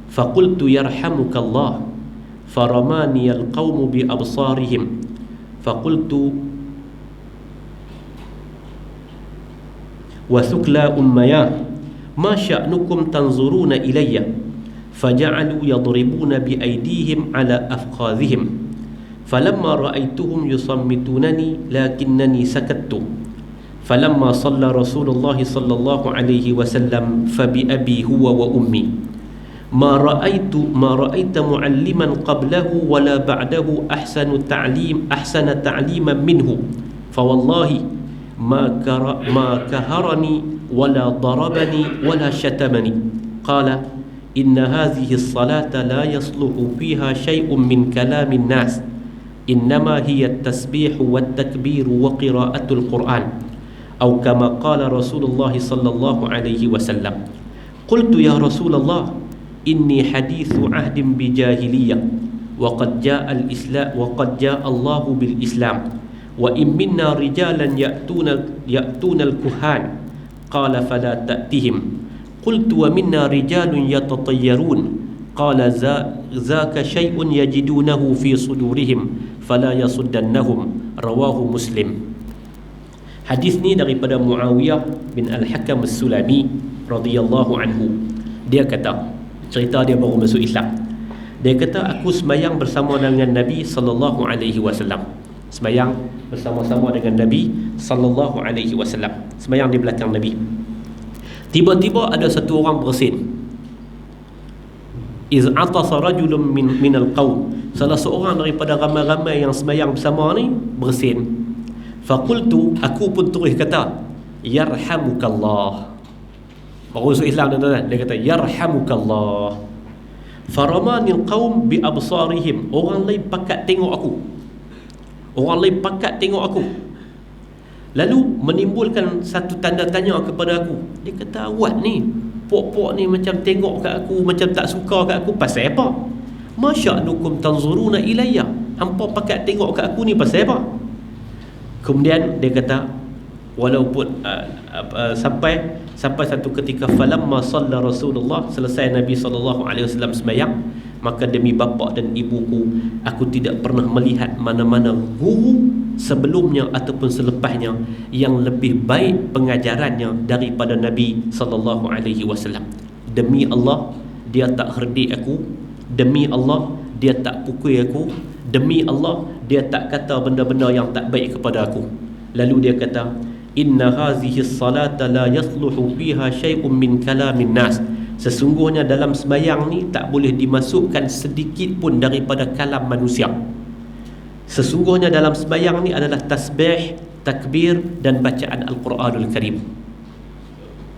faqultu yarhamuka Allah faramani al-qawmu bi absarihim faqultu wa thukla ummaya ma sya'nukum tanzuruna ilayya faja'alu yadribuna bi aydihim ala afqadhihim falamma ra'aytuhum yusammitunani lakinnani sakattu falamma shalla Rasulullah sallallahu alaihi wasallam fabi abi huwa wa ummi ma ra'aita mualliman qablahu wala ba'dahu ahsana ta'liman minhu fawallahi ما كهرني ولا ضربني ولا شتمني قال إن هذه الصلاة لا يصلح فيها شيء من كلام الناس إنما هي التسبيح والتكبير وقراءة القرآن أو كما قال رسول الله صلى الله عليه وسلم. قلت يا رسول الله إني حديث عهد بجاهلية وقد جاء الله بالإسلام وإن منا رجالا يأتون الكهان قال فلا تأتهم. قلت ومنا رجال يتطيرون قال ذاك شيء يجدونه في صدورهم فلا يصدنهم. رواه مسلم. Hadis ni daripada Muawiyah bin Al-Hakam As-Sulami radhiyallahu anhu. Dia kata, cerita dia baru masuk Islam. Dia kata, aku sembahyang bersama dengan Nabi sallallahu alaihi wasallam. Sembahyang bersama-sama dengan Nabi sallallahu alaihi wasallam. Sembahyang di belakang Nabi. Tiba-tiba ada satu orang bersin. Iz atasa rajulun min al-qaum. Salah seorang daripada ramai-ramai yang sembahyang bersama ni bersin. Faqultu, aku pun terus kata, yarhamukallah. Baru masuk Islam tuan-tuan. Dia kata, yarhamukallah. Faramani al-qaum bi absarihim. Orang lain pakat tengok aku. Lalu menimbulkan satu tanda tanya kepada aku. Dia kata, awak ni, pok-pok ni macam tengok kat aku, macam tak suka kat aku, pasal apa? Masya'nukum tanzuruna ilayya. Hampa pakat tengok kat aku ni pasal apa? Kemudian dia kata, walaupun sampai satu ketika, falamma shalla Rasulullah, selesai Nabi sallallahu alaihi wasallam sembahyang, maka demi bapa dan ibuku, aku tidak pernah melihat mana-mana guru sebelumnya ataupun selepasnya yang lebih baik pengajarannya daripada Nabi sallallahu alaihi wasallam. Demi Allah, dia tak herdik aku. Demi Allah, dia tak pukul aku. Demi Allah, dia tak kata benda-benda yang tak baik kepada aku. Lalu dia kata, inna hazihi salata la yasluhu fiha syai'un min kalamin nas. Sesungguhnya dalam sembahyang ni tak boleh dimasukkan sedikit pun daripada kalam manusia. Sesungguhnya dalam sembahyang ni adalah tasbih, takbir dan bacaan Al-Quranul Karim.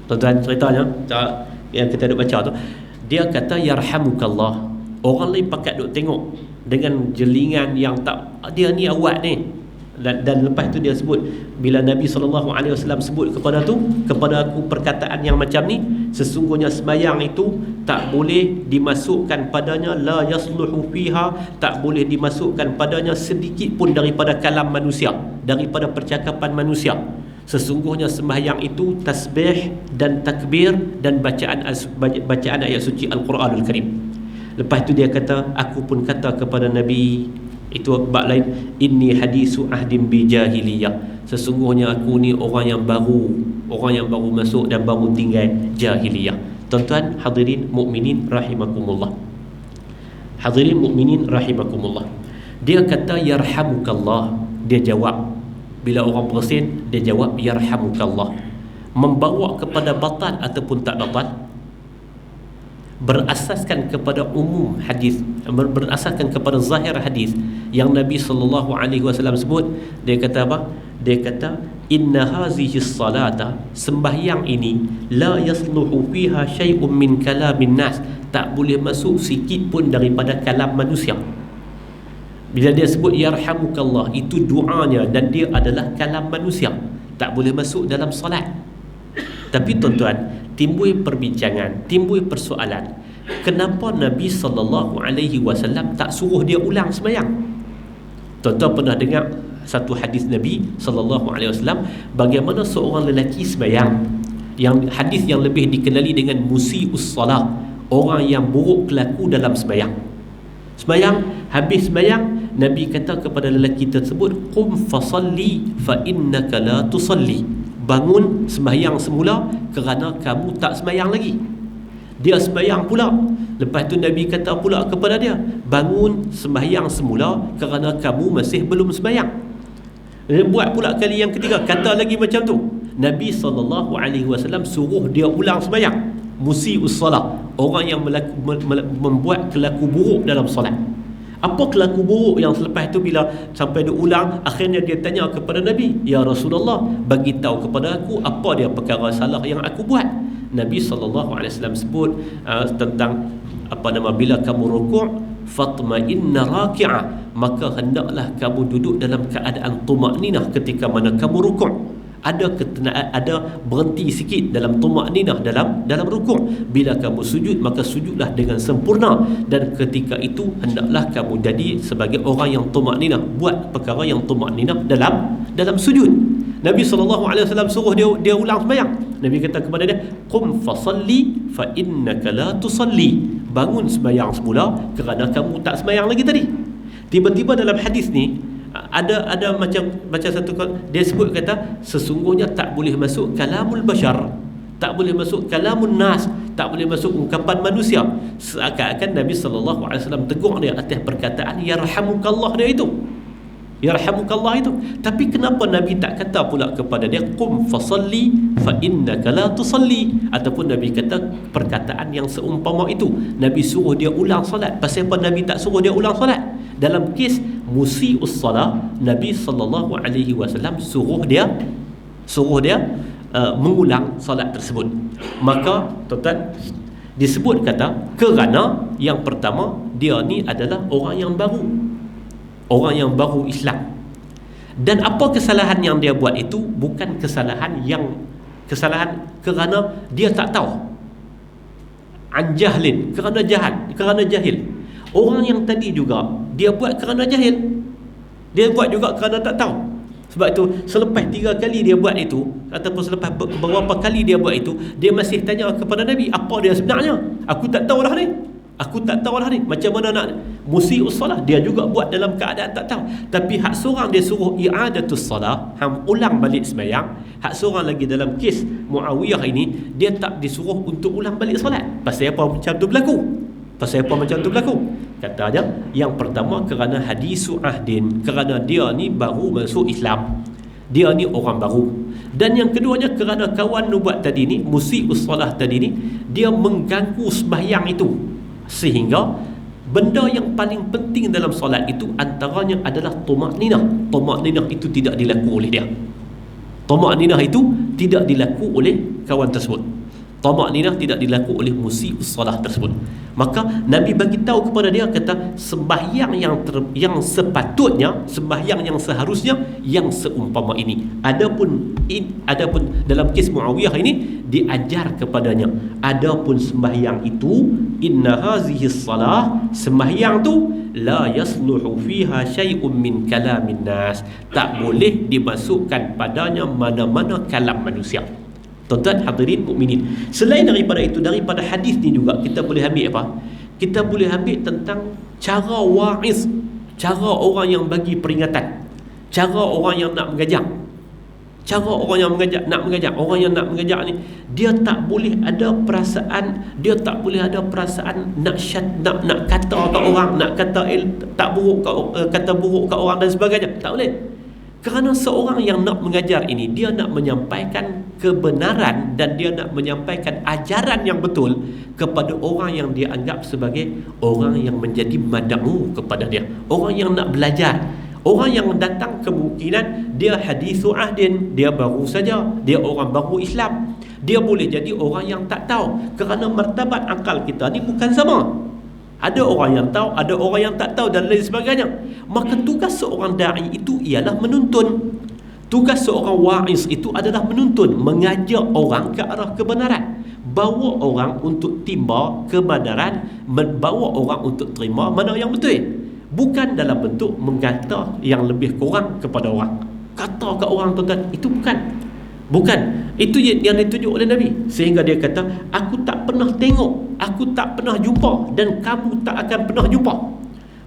Tuan-tuan, ceritanya yang kita duk baca tu, dia kata yarhamukallah. Orang lain pakat duk tengok dengan jelingan yang tak, dia ni awak ni. Dan lepas tu dia sebut, bila Nabi SAW sebut kepada aku perkataan yang macam ni, sesungguhnya sembahyang itu tak boleh dimasukkan padanya, la yasluhu fiha, tak boleh dimasukkan padanya sedikit pun daripada kalam manusia, daripada percakapan manusia. Sesungguhnya sembahyang itu tasbih dan takbir dan bacaan ayat suci Al-Quranul Karim. Lepas tu dia kata, aku pun kata kepada Nabi, itu bab lain, inni hadisu ahdim bi jahiliyah. Sesungguhnya aku ni orang yang baru masuk dan baru tinggal jahiliyah. Tuan-tuan hadirin mukminin rahimakumullah. Hadirin mukminin rahimakumullah. Dia kata yarhamukallah. Dia jawab, bila orang bersin, dia jawab yarhamukallah. Membawa kepada batal ataupun tak batal, berasaskan kepada umum hadis, berasaskan kepada zahir hadis yang Nabi sallallahu alaihi wasallam sebut. Dia kata apa? Dia kata, inna hazihi salata, sembahyang ini, la yasluhu fiha syai'un min kalamin nas, tak boleh masuk sikit pun daripada kalam manusia. Bila dia sebut yarhamukallah, itu doanya dan dia adalah kalam manusia, tak boleh masuk dalam solat. Tapi tuan-tuan, timbul perbincangan, timbul persoalan, kenapa Nabi SAW tak suruh dia ulang sembahyang? Tuan-tuan pernah dengar satu hadis Nabi SAW bagaimana seorang lelaki sembahyang, yang hadis yang lebih dikenali dengan musii'us salah, orang yang buruk kelaku dalam sembahyang. Habis sembahyang, Nabi kata kepada lelaki tersebut, qum fasalli fa innaka la tusalli. Bangun sembahyang semula kerana kamu tak sembahyang lagi. Dia sembahyang pula. Lepas tu Nabi kata pula kepada dia, bangun sembahyang semula kerana kamu masih belum sembahyang. Dia buat pula kali yang ketiga, kata lagi macam tu. Nabi SAW suruh dia ulang sembahyang. Musii'us salah, orang yang membuat kelaku buruk dalam solat. Apa kelaku buruk yang selepas itu bila sampai dia ulang, akhirnya dia tanya kepada Nabi, "Ya Rasulullah, bagi tahu kepada aku apa dia perkara salah yang aku buat." Nabi SAW sebut tentang bila kamu rukuk, fatma'inna raki'ah, maka hendaklah kamu duduk dalam keadaan tumakninah ketika mana kamu rukuk. Ada berhenti sikit dalam tumakninah dalam rukuk. Bila kamu sujud, maka sujudlah dengan sempurna, dan ketika itu hendaklah kamu jadi sebagai orang yang tumakninah, buat perkara yang tumakninah dalam sujud. Nabi SAW suruh dia ulang sembahyang. Nabi kata kepada dia, "Qum fasalli fa innaka la tusalli." Bangun sembahyang semula kerana kamu tak sembahyang lagi tadi. Tiba-tiba dalam hadis ni ada macam satu dia sebut, kata sesungguhnya tak boleh masuk kalamul bashar, tak boleh masuk kalamun nas, tak boleh masuk ungkapan manusia. Seakan-akan Nabi SAW tegur dia atas perkataan yarhamukallah dia itu. Yarhamukallah itu. Tapi kenapa Nabi tak kata pula kepada dia qum fasalli fa innaka la tusalli, ataupun Nabi kata perkataan yang seumpama itu? Nabi suruh dia ulang solat. Pasal apa Nabi tak suruh dia ulang solat? Dalam kes musii'us salah, Nabi SAW suruh dia mengulang solat tersebut. Maka tuan-tuan, disebut kata kerana yang pertama, dia ni adalah orang yang baru Islam. Dan apa kesalahan yang dia buat itu bukan kesalahan kerana dia tak tahu, an jahlin, kerana jahil. Orang yang tadi juga dia buat kerana jahil, dia buat juga kerana tak tahu. Sebab itu selepas 3 kali dia buat itu, ataupun selepas beberapa kali dia buat itu, dia masih tanya kepada Nabi, apa dia sebenarnya? Aku tak tahulah ni. Macam mana nak musii'us salah, dia juga buat dalam keadaan tak tahu. Tapi hak seorang dia suruh i'adatus salah, ulang balik sembahyang. Hak seorang lagi dalam kes Muawiyah ini, dia tak disuruh untuk ulang balik solat. Pasal apa macam tu berlaku? Kata dia, yang pertama kerana hadisu ahdin, kerana dia ni baru masuk Islam, dia ni orang baru. Dan yang keduanya kerana kawan nubuat tadi ni, musii'us salah tadi ni, dia mengganggu sembahyang itu. Sehingga benda yang paling penting dalam solat itu antaranya adalah tumakninah. Tumakninah itu tidak dilaku oleh dia. Tumakninah itu tidak dilaku oleh kawan tersebut. Tumakninah tidak dilaku oleh musii'us salah tersebut. Maka Nabi bagi tahu kepada dia, kata sembahyang yang sepatutnya, sembahyang yang seharusnya yang seumpama ini. Adapun dalam kes Muawiyah ini diajar kepadanya, adapun sembahyang itu, inna hazihi salah, sembahyang tu la yasluhu fiha syai'un min kalamin nas, tak boleh dimasukkan padanya mana-mana kalam manusia. Tuan-tuan hadirin mukminin, selain daripada itu, daripada hadis ni juga kita boleh ambil apa? Kita boleh ambil tentang cara wa'iz, cara orang yang bagi peringatan, cara orang yang nak mengajak. Orang yang nak mengajak ni, dia tak boleh ada perasaan, nak kata ke orang, nak kata kata buruk ke orang dan sebagainya. Tak boleh. Kerana seorang yang nak mengajar ini, dia nak menyampaikan kebenaran dan dia nak menyampaikan ajaran yang betul kepada orang yang dia anggap sebagai orang yang menjadi mad'u kepada dia, orang yang nak belajar. Orang yang datang kemungkinan dia hadisu ahdin, dia baru saja, dia orang baru Islam, dia boleh jadi orang yang tak tahu. Kerana martabat akal kita ni bukan sama. Ada orang yang tahu, ada orang yang tak tahu dan lain sebagainya. Maka tugas seorang da'i itu ialah menuntun. Tugas seorang wa'iz itu adalah menuntun, mengajak orang ke arah kebenaran, bawa orang untuk timba kebenaran, membawa orang untuk terima mana yang betul. Bukan dalam bentuk mengata yang lebih kurang kepada orang. Kata ke orang, tuan-tuan, itu bukan. Itu yang ditunjuk oleh Nabi. Sehingga dia kata, aku tak pernah tengok, aku tak pernah jumpa, dan kamu tak akan pernah jumpa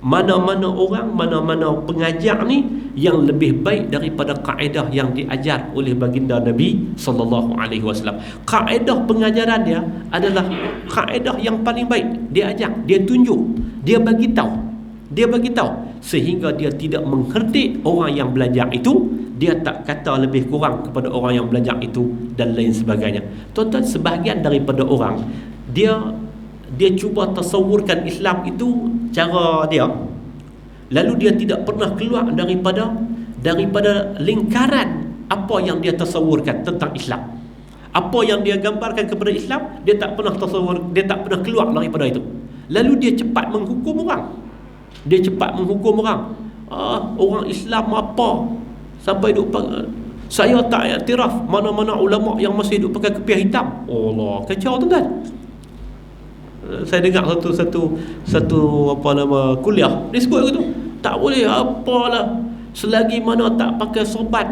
mana-mana orang, mana-mana pengajar ni yang lebih baik daripada kaedah yang diajar oleh baginda Nabi SAW. Kaedah pengajaran dia adalah kaedah yang paling baik. Dia ajar, dia tunjuk, dia bagi tahu, sehingga dia tidak mengherdik orang yang belajar itu. Dia tak kata lebih kurang kepada orang yang belajar itu dan lain sebagainya. Tuan-tuan, sebahagian daripada orang dia cuba tasawurkan Islam itu cara dia. lalu dia tidak pernah keluar daripada lingkaran apa yang dia tasawurkan tentang Islam. Apa yang dia gambarkan kepada Islam, dia tak pernah tasawur, dia tak pernah keluar daripada itu. Lalu dia cepat menghukum orang. Orang Islam apa sampai duk saya tak iktiraf mana-mana ulama yang masih duk pakai kepiah hitam. Allah, kacau tuan-tuan. Saya dengar satu kuliah dia sebut gitu, tak boleh apalah selagi mana tak pakai sorban,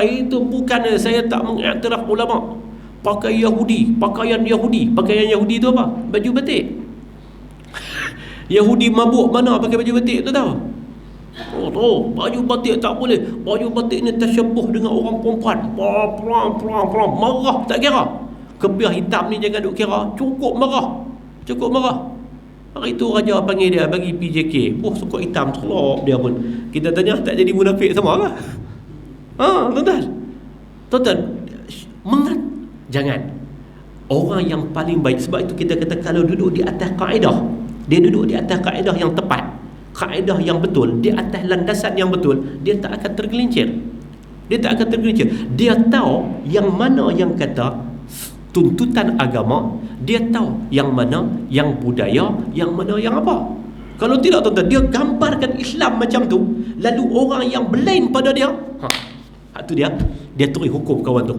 itu bukan saya tak mengiktiraf ulama. Pakaian Yahudi tu apa? Baju batik. Yahudi mabuk mana pakai baju batik tu tahu? Baju batik tak boleh. Baju batik ni tersyabuh dengan orang perempuan. Marah tak kira. Kepiah hitam ni jangan duk kira. Cukup marah. Hari tu raja panggil dia bagi PJK. Suka hitam selok dia pun. Kita tanya tak jadi munafik sama ke? Tuan-tuan, jangan. Orang yang paling baik, sebab itu kita kata kalau duduk di atas kaedah, dia duduk di atas kaedah yang tepat, kaedah yang betul, di atas landasan yang betul, dia tak akan tergelincir. Dia tahu yang mana yang kata tuntutan agama, dia tahu yang mana yang budaya, yang mana yang apa. Kalau tidak tuan-tuan, dia gambarkan Islam macam tu, lalu orang yang berlain pada dia, tu dia terus hukum kawan tu.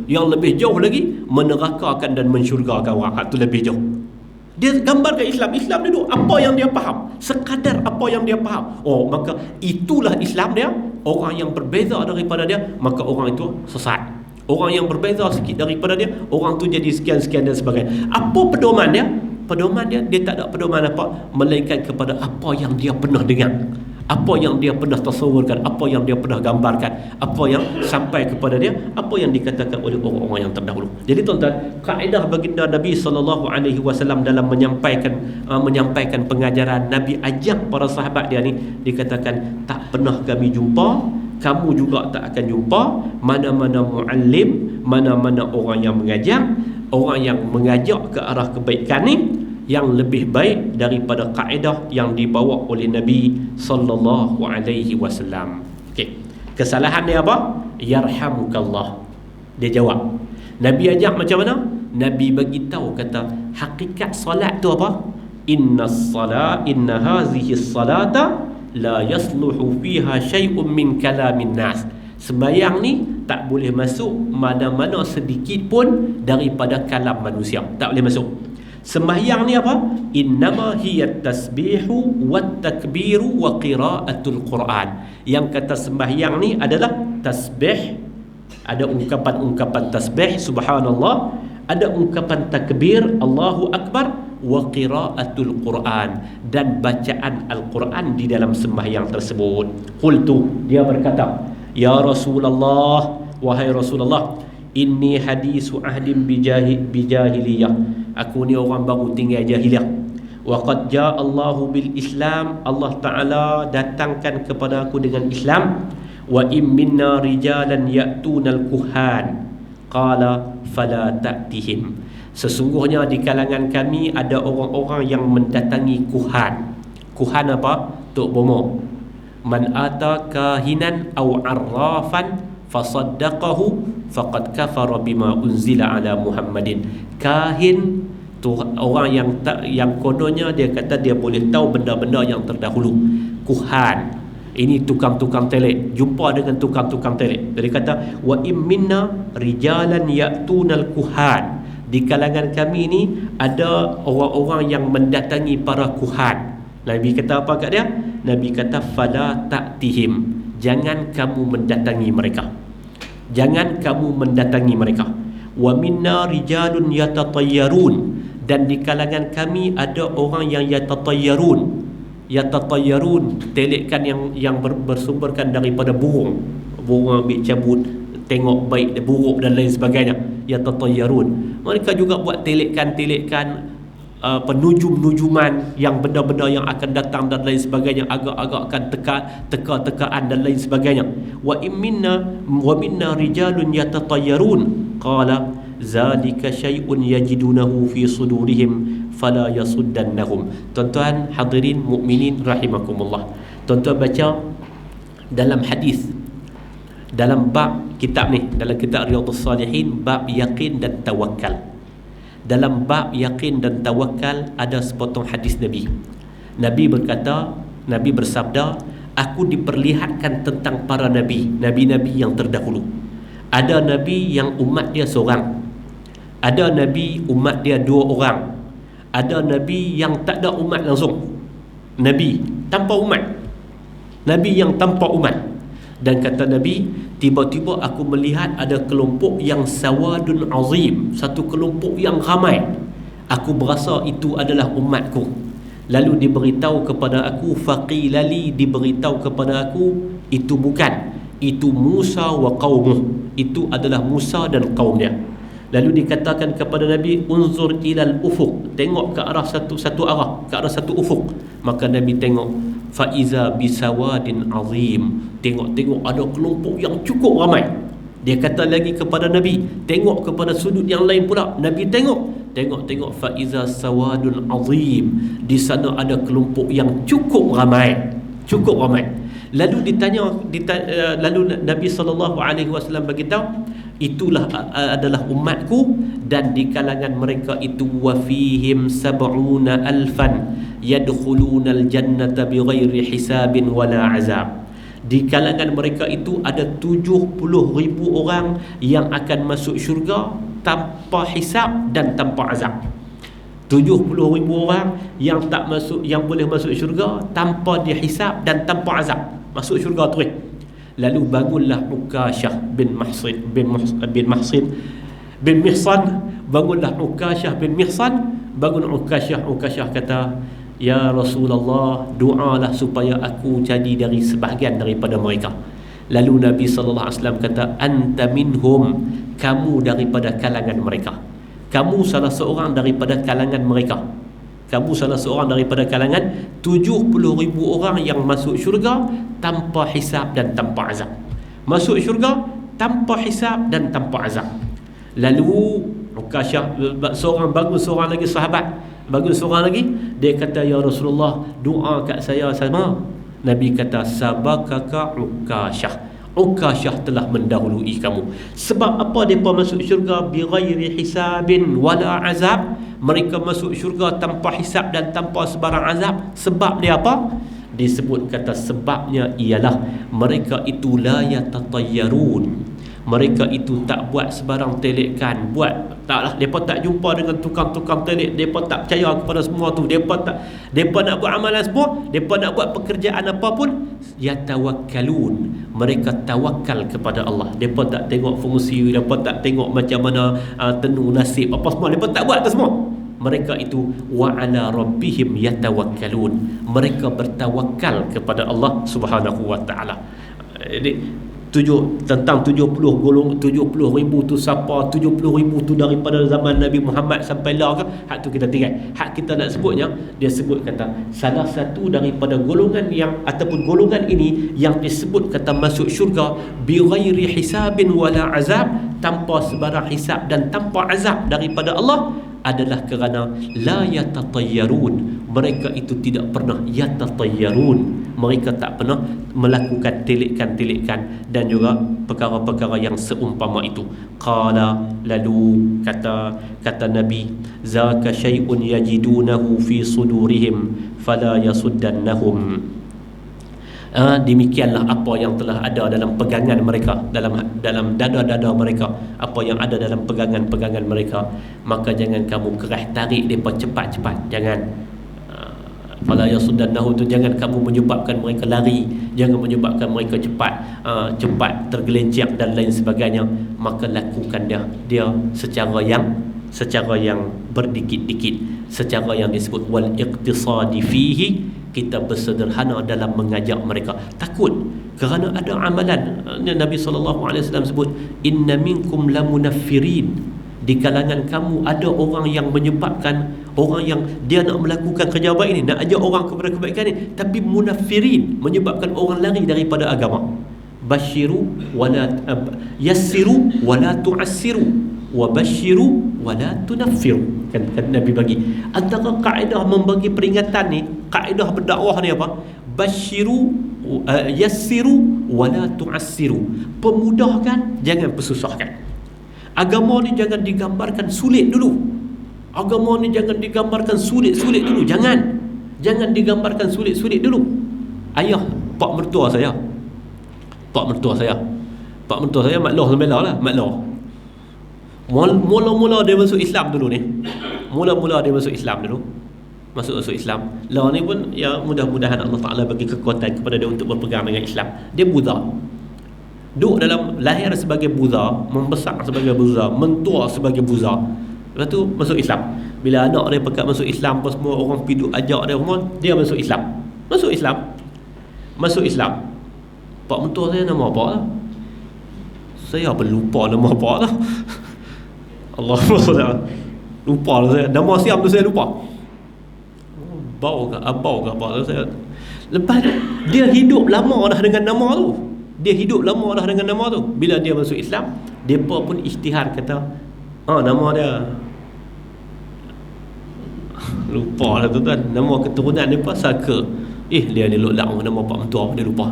Yang lebih jauh lagi menerakakan dan mensyurgakan orang. Tu lebih jauh. Dia gambarkan Islam duduk apa yang dia faham, sekadar apa yang dia faham. Maka itulah Islam dia. Orang yang berbeza daripada dia, maka orang itu sesat. Orang yang berbeza sikit daripada dia, orang tu jadi sekian-sekian dan sebagainya. Apa pedoman dia? Dia tak ada pedoman apa, melainkan kepada apa yang dia pernah dengar, apa yang dia pernah tasawurkan, apa yang dia pernah gambarkan, apa yang sampai kepada dia, apa yang dikatakan oleh orang-orang yang terdahulu. Jadi tuan-tuan, kaedah baginda Nabi SAW dalam menyampaikan pengajaran, Nabi ajak para sahabat dia ni, dikatakan tak pernah kami jumpa, kamu juga tak akan jumpa mana-mana muallim, mana-mana orang yang mengajar, orang yang mengajak ke arah kebaikan ni yang lebih baik daripada kaedah yang dibawa oleh Nabi sallallahu alaihi wasallam. Okey. Kesalahan dia apa? Yarhamukallah. Dia jawab. Nabi ajak macam mana? Nabi bagi tahu kata hakikat solat tu apa? Inna hazihi salata la yasluhu fiha syai'un min kalamin nas. Sembahyang ni tak boleh masuk mana-mana sedikit pun daripada kalam manusia. Tak boleh masuk. Sembahyang ni apa? Innama hiya tasbihu wat takbiru wa qiraatul Quran. Yang kata sembahyang ni adalah tasbih, ada ungkapan-ungkapan tasbih subhanallah, ada ungkapan takbir Allahu akbar, wa qiraatul Quran, dan bacaan Al-Quran di dalam sembahyang tersebut. Qultu, dia berkata, ya Rasulullah, wahai Rasulullah, inni hadisu ahdim bijahiliyah, aku ni orang baru tinggal jahiliyah. Wa qad jaa Allahu bil Islam, Allah Taala datangkan kepada aku dengan Islam. Wa im minna rijalan ya'tunal kuhan, qala fala ta'tihim. Sesungguhnya di kalangan kami ada orang-orang yang mendatangi kuhan. Kuhan apa? Tok bomo. Man ata kahinan aw arrafan fasaddaqahu faqad kafara bima unzila ala Muhammadin. Kahin tu orang yang kononnya dia kata dia boleh tahu benda-benda yang terdahulu. Kuhan, ini tukang-tukang telik, jumpa dengan tukang-tukang telik. Jadi kata wa imminna rijalan ya'tunal kuhan, di kalangan kami ini ada orang-orang yang mendatangi para kuhan. Nabi kata apa kat dia? Nabi kata fala ta'tihim, jangan kamu mendatangi mereka. Jangan kamu mendatangi mereka. Wa minna rijalun yatatayyarun, dan di kalangan kami ada orang yang yatatayyarun, telikkan yang bersumberkan daripada burung ambil cabut, tengok baik buruk dan lain sebagainya. Yatatayyarun, mereka juga buat telikkan penujum-nujuman yang benda-benda yang akan datang dan lain sebagainya, agak-agakkan teka-tekaan dan lain sebagainya. Wa minna rijalun yatatayyarun, qala zalika syai'un yajidunahu fi sudurihim fala yasuddannahum. Tuan-tuan hadirin mukminin rahimakumullah, tuan-tuan baca dalam hadis, dalam bab kitab ni, dalam kitab Riyadhus Salihin, bab yakin dan tawakal. Dalam bab yakin dan tawakal ada sepotong hadis Nabi. Nabi berkata, Nabi bersabda, aku diperlihatkan tentang para nabi, nabi-nabi yang terdahulu. Ada nabi yang umat dia seorang, ada nabi umat dia 2 orang, ada nabi yang tak ada umat langsung, nabi tanpa umat, nabi yang tanpa umat. Dan kata Nabi, tiba-tiba aku melihat ada kelompok yang sawadun azim, satu kelompok yang ramai. Aku berasa itu adalah umatku. Lalu diberitahu kepada aku, faqilali, diberitahu kepada aku, itu bukan, itu Musa wa qaumuh, itu adalah Musa dan kaumnya. Lalu dikatakan kepada Nabi, unzur ilal ufuq, tengok ke arah satu arah, ke arah satu ufuk. Maka Nabi tengok, faiza bisawadin azim, tengok ada kelompok yang cukup ramai. Dia kata lagi kepada Nabi, tengok kepada sudut yang lain pula. Nabi tengok faiza sawadun azim, di sana ada kelompok yang cukup ramai. Lalu lalu Nabi SAW beritahu, itulah adalah umatku, dan di kalangan mereka itu wafihim sab'una alfan yadkhulunal jannata bighairi hisabin wala azab. Di kalangan mereka itu ada 70,000 orang yang akan masuk syurga tanpa hisab dan tanpa azab. 70,000 orang yang boleh masuk syurga tanpa dihisab dan tanpa azab, masuk syurga terus. Lalu bangunlah Ukashah bin Mihsan, bangunlah Ukashah bin Mihsan, bangun Ukashah kata, ya Rasulullah, doalah supaya aku jadi dari sebahagian daripada mereka. Lalu Nabi SAW kata, anta minhum, kamu daripada kalangan mereka, kamu salah seorang daripada kalangan mereka, kamu salah seorang daripada kalangan 70,000 orang yang masuk syurga tanpa hisab dan tanpa azab. Masuk syurga tanpa hisab dan tanpa azab. Lalu Ukashah bangun seorang lagi sahabat, bangun seorang lagi, dia kata, ya Rasulullah, doa kat saya sama. Nabi kata, sabakaka Ukashah telah mendahului kamu. Sebab apa mereka masuk syurga bighairi hisabin wala azab? Mereka masuk syurga tanpa hisab dan tanpa sebarang azab. Sebab dia apa? Disebut kata sebabnya ialah mereka itu la yatatayyarun. Mereka itu tak buat sebarang telekan, mereka tak jumpa dengan tukang-tukang telik, mereka tak percaya kepada semua tu, mereka nak buat amalan semua, mereka nak buat pekerjaan apapun, yatawakkalun, mereka tawakal kepada Allah. Mereka tak tengok fungsi, mereka tak tengok macam mana tenung nasib apa semua, mereka tak buat tu semua. Mereka itu wa ala rabbihim yatawakkalun, mereka bertawakal kepada Allah Subhanahu wa taala. Jadi tentang 70,000 tu siapa, 70,000 tu daripada zaman Nabi Muhammad sampai lah ke, hak tu kita tinggal. Hak kita nak sebutnya, dia sebut kata salah satu daripada golongan yang ataupun golongan ini yang disebut kata masuk syurga bighairi hisabin wala azab, tanpa sebarang hisab dan tanpa azab daripada Allah, adalah kerana la yatatayyarun, mereka itu tidak pernah yatatayyarun, mereka tak pernah melakukan telikan-telikan dan juga perkara-perkara yang seumpama itu. Qala, lalu kata Nabi, zaka syai'un yajidunahu fi sudurihim fala yasuddannahum. Demikianlah apa yang telah ada dalam pegangan mereka, dalam dada-dada mereka, apa yang ada dalam pegangan-pegangan mereka, maka jangan kamu kerah tarik mereka cepat-cepat, jangan fala yasuddannahu tu, jangan kamu menyebabkan mereka lari, jangan menyebabkan mereka cepat tergelincir dan lain sebagainya, maka lakukan dia secara yang berdikit-dikit, secara yang disebut wal iqtisadi fihi, kita bersederhana dalam mengajak mereka. Takut kerana ada amalan. Nabi SAW sebut, inna minkum lamunaffirin, di kalangan kamu ada orang yang menyebabkan, orang yang dia nak melakukan kerja baik ni, nak ajak orang kepada kebaikan ni, tapi munaffirin, menyebabkan orang lari daripada agama. Basyiru wala yassiru wala tu'assiru wa basyiru wa la tunaffiru. Kan Nabi bagi antara kaedah membagi peringatan ni, kaedah berdakwah ni apa? Basyiru yassiru wa la tu'assiru. Pemudahkan, jangan persusahkan. Agama ni jangan digambarkan sulit dulu. Agama ni jangan digambarkan sulit-sulit dulu. Jangan digambarkan sulit-sulit dulu. Ayah pak mertua saya maklah sebelah lah, maklah. Mula-mula dia masuk Islam dulu ni. Masuk Islam. Lah ni pun ya mudah-mudahan Allah Taala bagi kekuatan kepada dia untuk berpegang dengan Islam. Dia Buddha. Lahir sebagai Buddha, membesar sebagai Buddha, mentua sebagai Buddha. Lepas tu masuk Islam. Bila anak dia pekat masuk Islam, pas semua orang piduk ajak dia semua, dia masuk Islam. Pak mentua saya nama apa lah? Saya apa lupa nama apa lah. Allah lupa lah saya. Nama siam tu saya lupa. Abau ke apa tu saya. Lepas dia hidup lama dah dengan nama tu. Bila dia masuk Islam, depa pun isytihar kata, nama dia lupa lah tuan. Nama keturunan depa Saka. Dia elok lang nama pak mentua dia lupa.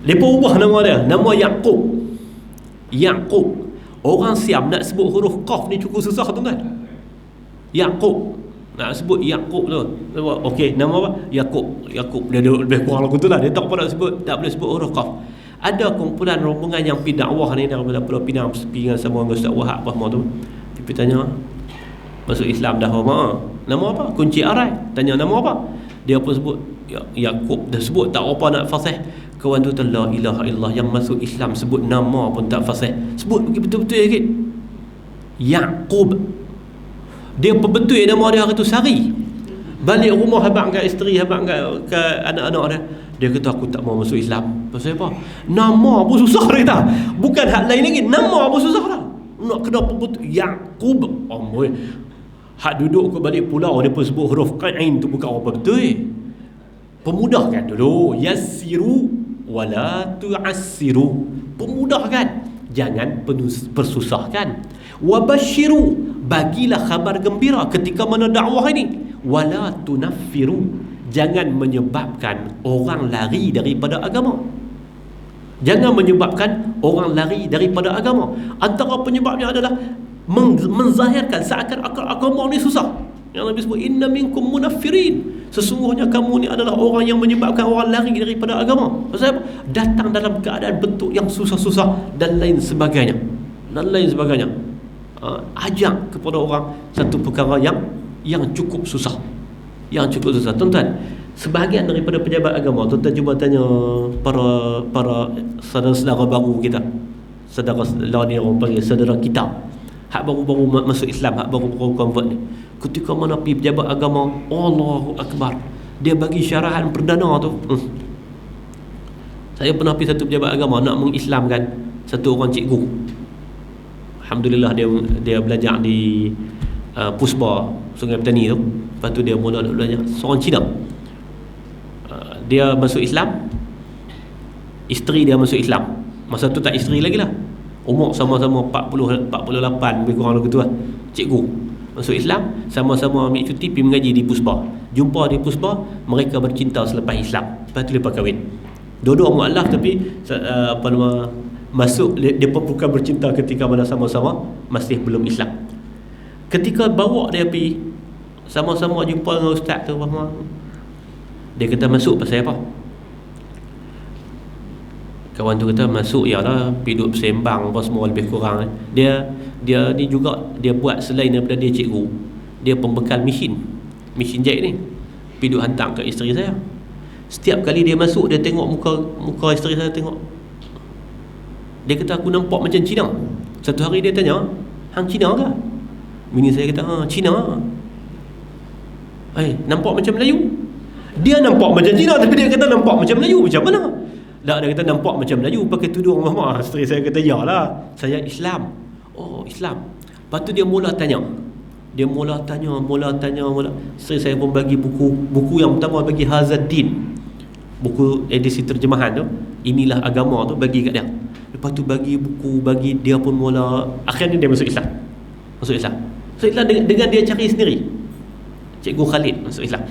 Depa ubah nama dia, nama Yaqub. Orang Siam nak sebut huruf Qaf ni cukup susah tuan. Yaqub. Nak sebut Yaqub tu. Okey, nama apa? Yaqub. Dia lebih kurang lagu tu lah. Dia tak boleh sebut huruf Qaf. Ada kumpulan rombongan yang pergi dakwah ni daripada Pulau Pinang, dengan sama dengan Ustaz Wahab apa tu. Dia tanya, masuk Islam dah apa? Nama apa? Kunci Arai. Tanya nama apa? Dia pun sebut Yaqub. Dah sebut tak apa nak fasih. Kawan tu la ilaha illallah, yang masuk Islam sebut nama pun tak fasih. Sebut betul-betul sikit. Yaqub. Dia perbetul nama dia hari tu sehari. Balik rumah habaq kat isteri, habaq kat anak-anak dia. Dia kata aku tak mau masuk Islam. Pasal apa? Nama pun susah dia kata. Bukan hak lain lagi, nama pun susah dah. Nak kena perbetul Yaqub. Amboi. Hak duduk ke balik pulau dia pun sebut huruf Qain tu bukan apa betul. Pemudahkan dulu. Yassiru wala tu'assiru. Pemudahkan, jangan persusahkan. Wabashiru, bagilah khabar gembira ketika mana dakwah ini. Wala tunaffiru, jangan menyebabkan orang lari daripada agama. Antara penyebabnya adalah menzahirkan seakan-akan agama ni susah. Yang Nabi sebut, inna minkum munaffirin, sesungguhnya kamu ni adalah orang yang menyebabkan orang lari daripada agama. Pasal apa? Datang dalam keadaan bentuk yang susah-susah dan lain sebagainya. Ajak kepada orang satu perkara yang cukup susah. Tuan-tuan, sebahagian daripada pejabat agama, tuan-tuan cuba tanya para saudara-saudara baru kita, saudara ni orang panggil saudara kita, hak baru-baru masuk Islam, hak baru-baru convert ni. Ketika mana pergi pejabat agama, Allahu Akbar, dia bagi syarahan perdana tu. Saya pernah pergi satu pejabat agama nak mengislamkan satu orang cikgu. Alhamdulillah dia belajar di Puspa Sungai Petani tu. Lepas tu dia mula nak belajar, seorang Cina. Dia masuk Islam, isteri dia masuk Islam. Masa tu tak isteri lagi lah, umur sama-sama 48 lebih kurang begitu lah. Cikgu masuk Islam, sama-sama ambil cuti pergi mengaji di Puspa. Jumpa di Puspa, mereka bercinta selepas Islam. Lepas tu mereka kahwin. Dua-dua mu'alaf, tapi masuk, dia pun bukan bercinta ketika mana sama-sama masih belum Islam. Ketika bawa dia pergi, sama-sama jumpa dengan ustaz tu, dia kata masuk pasal apa? Kawan tu kata masuk ialah pergi duduk bersembang apa semua lebih kurang. Dia ni juga dia buat, selain daripada dia cikgu, dia pembekal mesin jahit ni, pergi duduk hantar ke isteri saya. Setiap kali dia masuk, dia tengok muka isteri saya, tengok. Dia kata aku nampak macam Cina. Satu hari dia tanya, hang Cina ke? Bini saya kata, Cina. Nampak macam Melayu. Dia nampak macam Cina, tapi dia kata nampak macam Melayu. Macam mana? Dia kata nampak macam Melayu, pakai tudung mama. Isteri saya kata, yalah, saya Islam. Oh, Islam. Lepas tu dia mula tanya. Isteri saya pun bagi buku yang pertama, bagi Hazaddin, buku edisi terjemahan tu, Inilah Agama tu, bagi kat dia. Lepas tu bagi buku, bagi dia pun mula. Akhirnya dia masuk Islam. Masuk Islam dengan dia cari sendiri. Cikgu Khalid masuk Islam.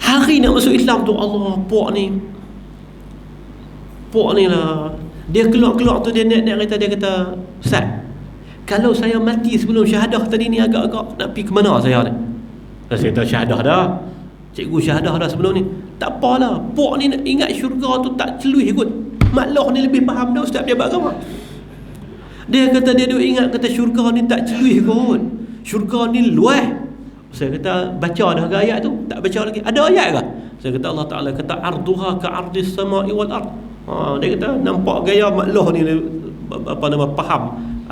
Hari nak masuk Islam tu, Allah, Pok ni lah. Dia keluar tu, dia naik kereta, dia kata, Ustaz, kalau saya mati sebelum syahadah tadi ni, agak-agak nak pergi ke mana saya ni? Saya kata, syahadah dah. Cikgu syahadah dah sebelum ni. Tak apalah, Pok ni nak ingat syurga tu tak celui kot. Maklah ni lebih faham dah Ustaz dia beragama. Dia kata dia duk ingat kata syurga ni tak celui kot. Syurga ni luas. Saya kata, baca dah ke ayat tu? Tak baca lagi. Ada ayat ke? Saya kata Allah Ta'ala kata arduha ka ardis sama'i wal ard. Dia kata nampak gaya maklah ni faham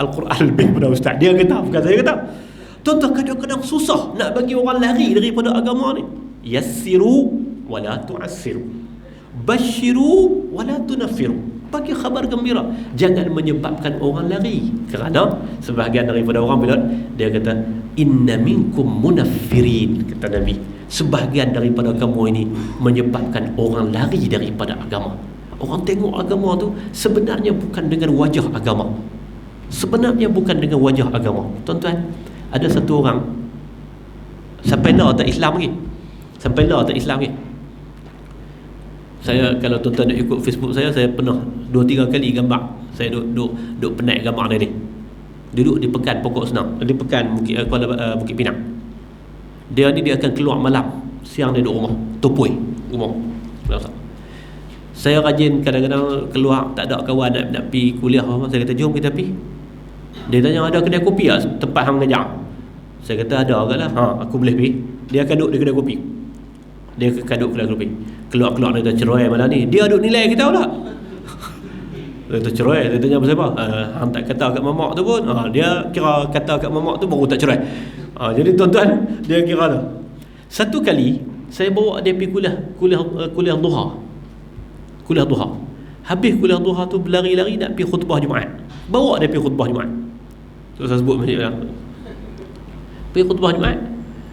Al-Quran lebih pada Ustaz. Dia kata, bukan saya kata. Tuan-tuan, kadang-kadang susah nak bagi orang lari daripada agama ni. Yassiru wala tu'assiru, basyiru wala tunaffiru. Bagi khabar gembira, jangan menyebabkan orang lari. Kerana sebahagian daripada orang bila dia kata inna minkum munaffirin, kata Nabi, sebahagian daripada kamu ini menyebabkan orang lari daripada agama. Orang tengok agama tu sebenarnya bukan dengan wajah agama. Sebenarnya bukan dengan wajah agama. Tuan-tuan, ada satu orang sampai lah tak Islam lagi. Saya, kalau tuan-tuan nak ikut Facebook saya pernah 2-3 kali gambar. Saya duduk penat gambar dia ni. Duduk di Pekan Pokok Senang, di Pekan Bukit Pinang. Dia akan keluar malam, siang dia duduk rumah, topoi rumah. Saya rajin kadang-kadang keluar, tak ada kawan nak pergi kuliah. Saya kata jom kita pergi. Dia tanya ada kedai kopi tak tempat hang ngajar? Saya kata ada agaklah. Aku boleh pergi. Dia akan duduk di kedai kopi. Keluar-keluar dia kata cerai malam ni. Dia duduk nilai kita pula. Dia kata cerai. Dia tanya pasal apa? Hang tak kata kat mamak tu pun. Dia kira kata kat mamak tu baru tak cerai. Jadi tuan-tuan, dia kira tu. Satu kali saya bawa dia pergi kuliah duha. Habis kuliah duha tu berlari-lari nak pergi khutbah Jumaat. Bawa dia pergi khutbah Jumaat. Tu saya sebut masjid lah. Pergi khutbah Jumaat.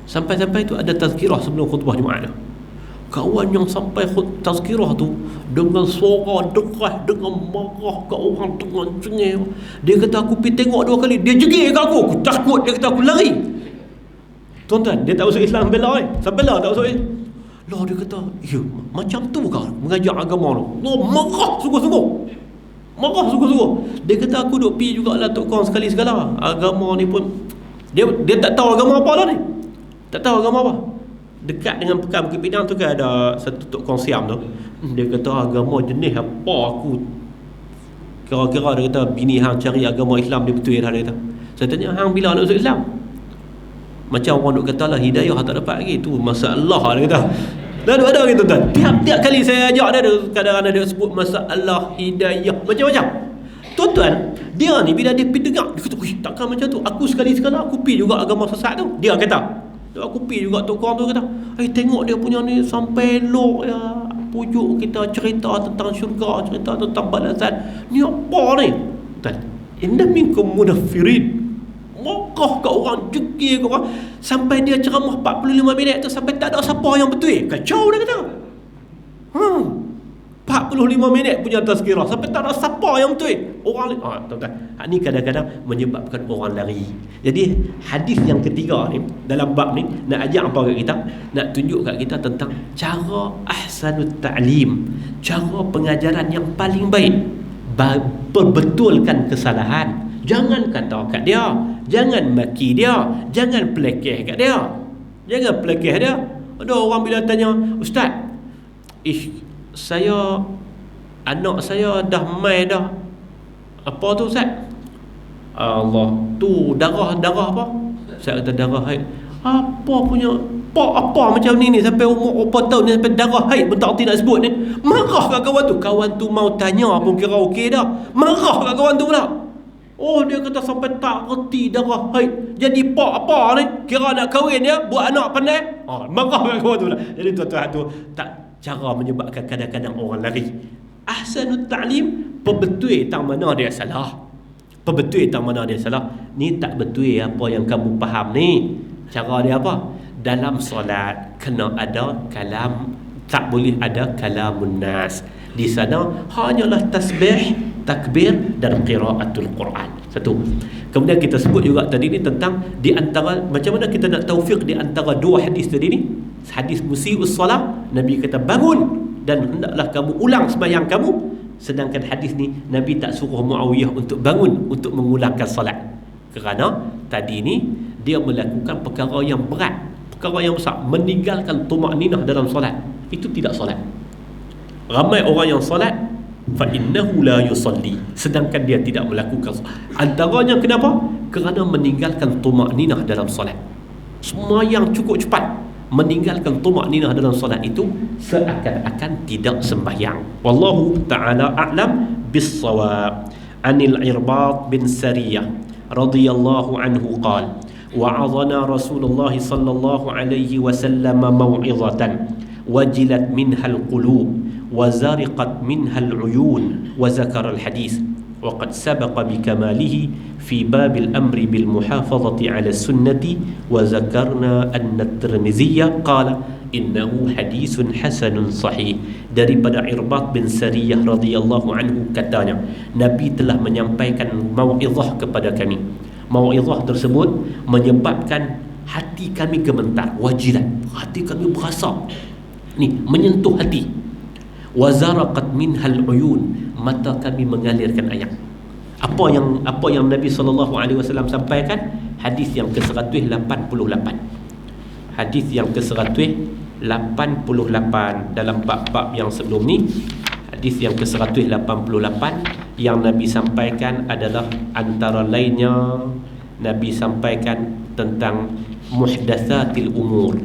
Sampai-sampai tu ada tazkirah sebelum khutbah Jumaat tu. Kawan yang sampai tazkirah tu dengan suara deras, dengan marah ke orang, dengan cengeng. Dia kata aku pergi tengok 2 kali, dia jegir kat aku takut. Dia kata aku lari. Tuan-tuan, dia tak masuk Islam sampai lah tak masuk Islam. Lah dia kata, ya macam tu kan mengajar agama tu. Marah sungguh-sungguh. Dia kata aku duk pergi jugalah tok kong sekali-sekala. Agama ni pun dia tak tahu agama apa lah ni. Tak tahu agama apa. Dekat dengan Pekan Bukit Pinang tu kan ada satu tok kong Siam tu. Dia kata agama jenis apa aku. Kira-kira dia kata bini hang cari agama Islam dia betul dah, dia kata. Saya tanya hang bila nak masuk Islam? Macam orang duk kata lah hidayah tak dapat lagi. Tu masalah dia kata. Dah ada gitu tuan. Tiap kali saya ajak dia kadang-kadang dia sebut masalah hidayah macam-macam. Tuan-tuan, dia ni bila dia pergi dengar, dia kata, takkan macam tu. Aku sekali-sekala aku pergi juga agama sesat tu. Dia kata, aku pergi juga tok kong tu kata, tengok dia punya ni sampai elok ya. Pujuk kita cerita tentang syurga, cerita tentang balasan. Ni apa ni? Tuan, inna minkum munaffirin. Marah kat orang, jegir kat orang. Sampai dia ceramah 45 minit tu sampai tak ada siapa yang betul. Kacau dia kata. 45 minit punya tazkirah sampai tak ada siapa yang betul. Orang tuan-tuan, ni kadang-kadang menyebabkan orang lari. Jadi hadis yang ketiga ni dalam bab ni nak ajak apa kat kita? Nak tunjuk kat kita tentang cara ahsanut ta'lim, cara pengajaran yang paling baik. Perbetulkan kesalahan. Jangan kata kat dia, jangan maki dia, jangan pelekeh kat dia. Ada orang bila tanya, Ustaz, anak saya dah mai dah. Apa tu Ustaz? Allah, tu darah apa? Saya kata darah haid. Apa macam ni sampai umur 4 tahun ni sampai darah haid pun tak erti nak sebut ni. Marah kat kawan tu. Kawan tu mau tanya pun kira okey dah. Marah kat kawan tu pula. Dia kata sampai tak reti darah haid. Jadi apa ni? Kira nak kahwin dia, buat anak pandai. Marah kat kawan tu pula. Jadi tuan-tuan tu tak cara menyebabkan kadang-kadang orang lari. Ahsanut ta'lim, perbetul tang mana dia salah. Ni tak betul apa yang kamu faham ni. Cara dia apa? Dalam solat kena ada kalam, tak boleh ada kalamun nas. Di sana hanyalah tasbih, takbir dan qiraatul Quran. Satu. Kemudian kita sebut juga tadi ni tentang di antara macam mana kita nak taufiq di antara dua hadis tadi ni. Hadis musii'us salat, Nabi kata bangun dan hendaklah kamu ulang sembahyang kamu. Sedangkan hadis ni Nabi tak suruh Muawiyah untuk bangun untuk mengulangkan solat. Kerana tadi ni dia melakukan perkara yang berat, perkara yang besar, meninggalkan tumakninah dalam solat. Itu tidak solat. Ramai orang yang solat fa innahu la yusalli, sedangkan dia tidak melakukan. Antaranya kenapa? Kerana meninggalkan tumakninah dalam solat. Sembahyang cukup cepat, meninggalkan tumakninah dalam solat itu seakan-akan tidak sembahyang. Wallahu ta'ala a'lam bis-shawab. Anil Irbad bin Sariyah radhiyallahu anhu qala wa'adhana Rasulullah sallallahu alaihi wasallam mau'izatan wajilat minha al-qulub wa zariqat minha al-uyun wa zakara al-hadith wa qad sabaqa bikamaalihi fi bab al-amri bil muhafazati 'ala as-sunnati wa zakarna anna at-Tirmidzi qala innahu hadithun hasanun sahih. Daripada Irbad bin Sariyah radhiyallahu anhu katanya, Nabi telah menyampaikan mau'izah kepada kami. Mau'izah tersebut menyebabkan hati kami gemetar, wajilat, hati kami berasa ni menyentuh hati. Wazaraqat minhal uyun, mata kami mengalirkan air. Apa yang Nabi SAW sampaikan? Hadis yang ke-188. Hadis yang ke-188 dalam bab-bab yang sebelum ni. Hadis yang ke-188 yang Nabi sampaikan adalah antara lainnya Nabi sampaikan tentang muhdatsatil umur.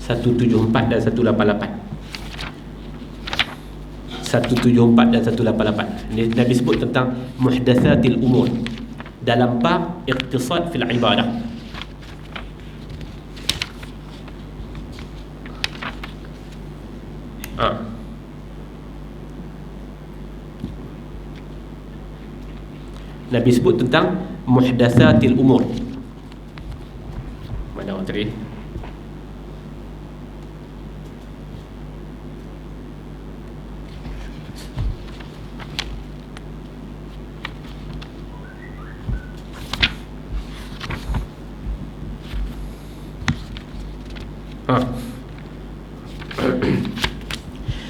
174 dan 188. 174 dan 188. Nabi sebut tentang muhdatsatil umur dalam bab iqtisad fil ibadah. Nabi sebut tentang muhdatsatil umur. Mana orang tadi?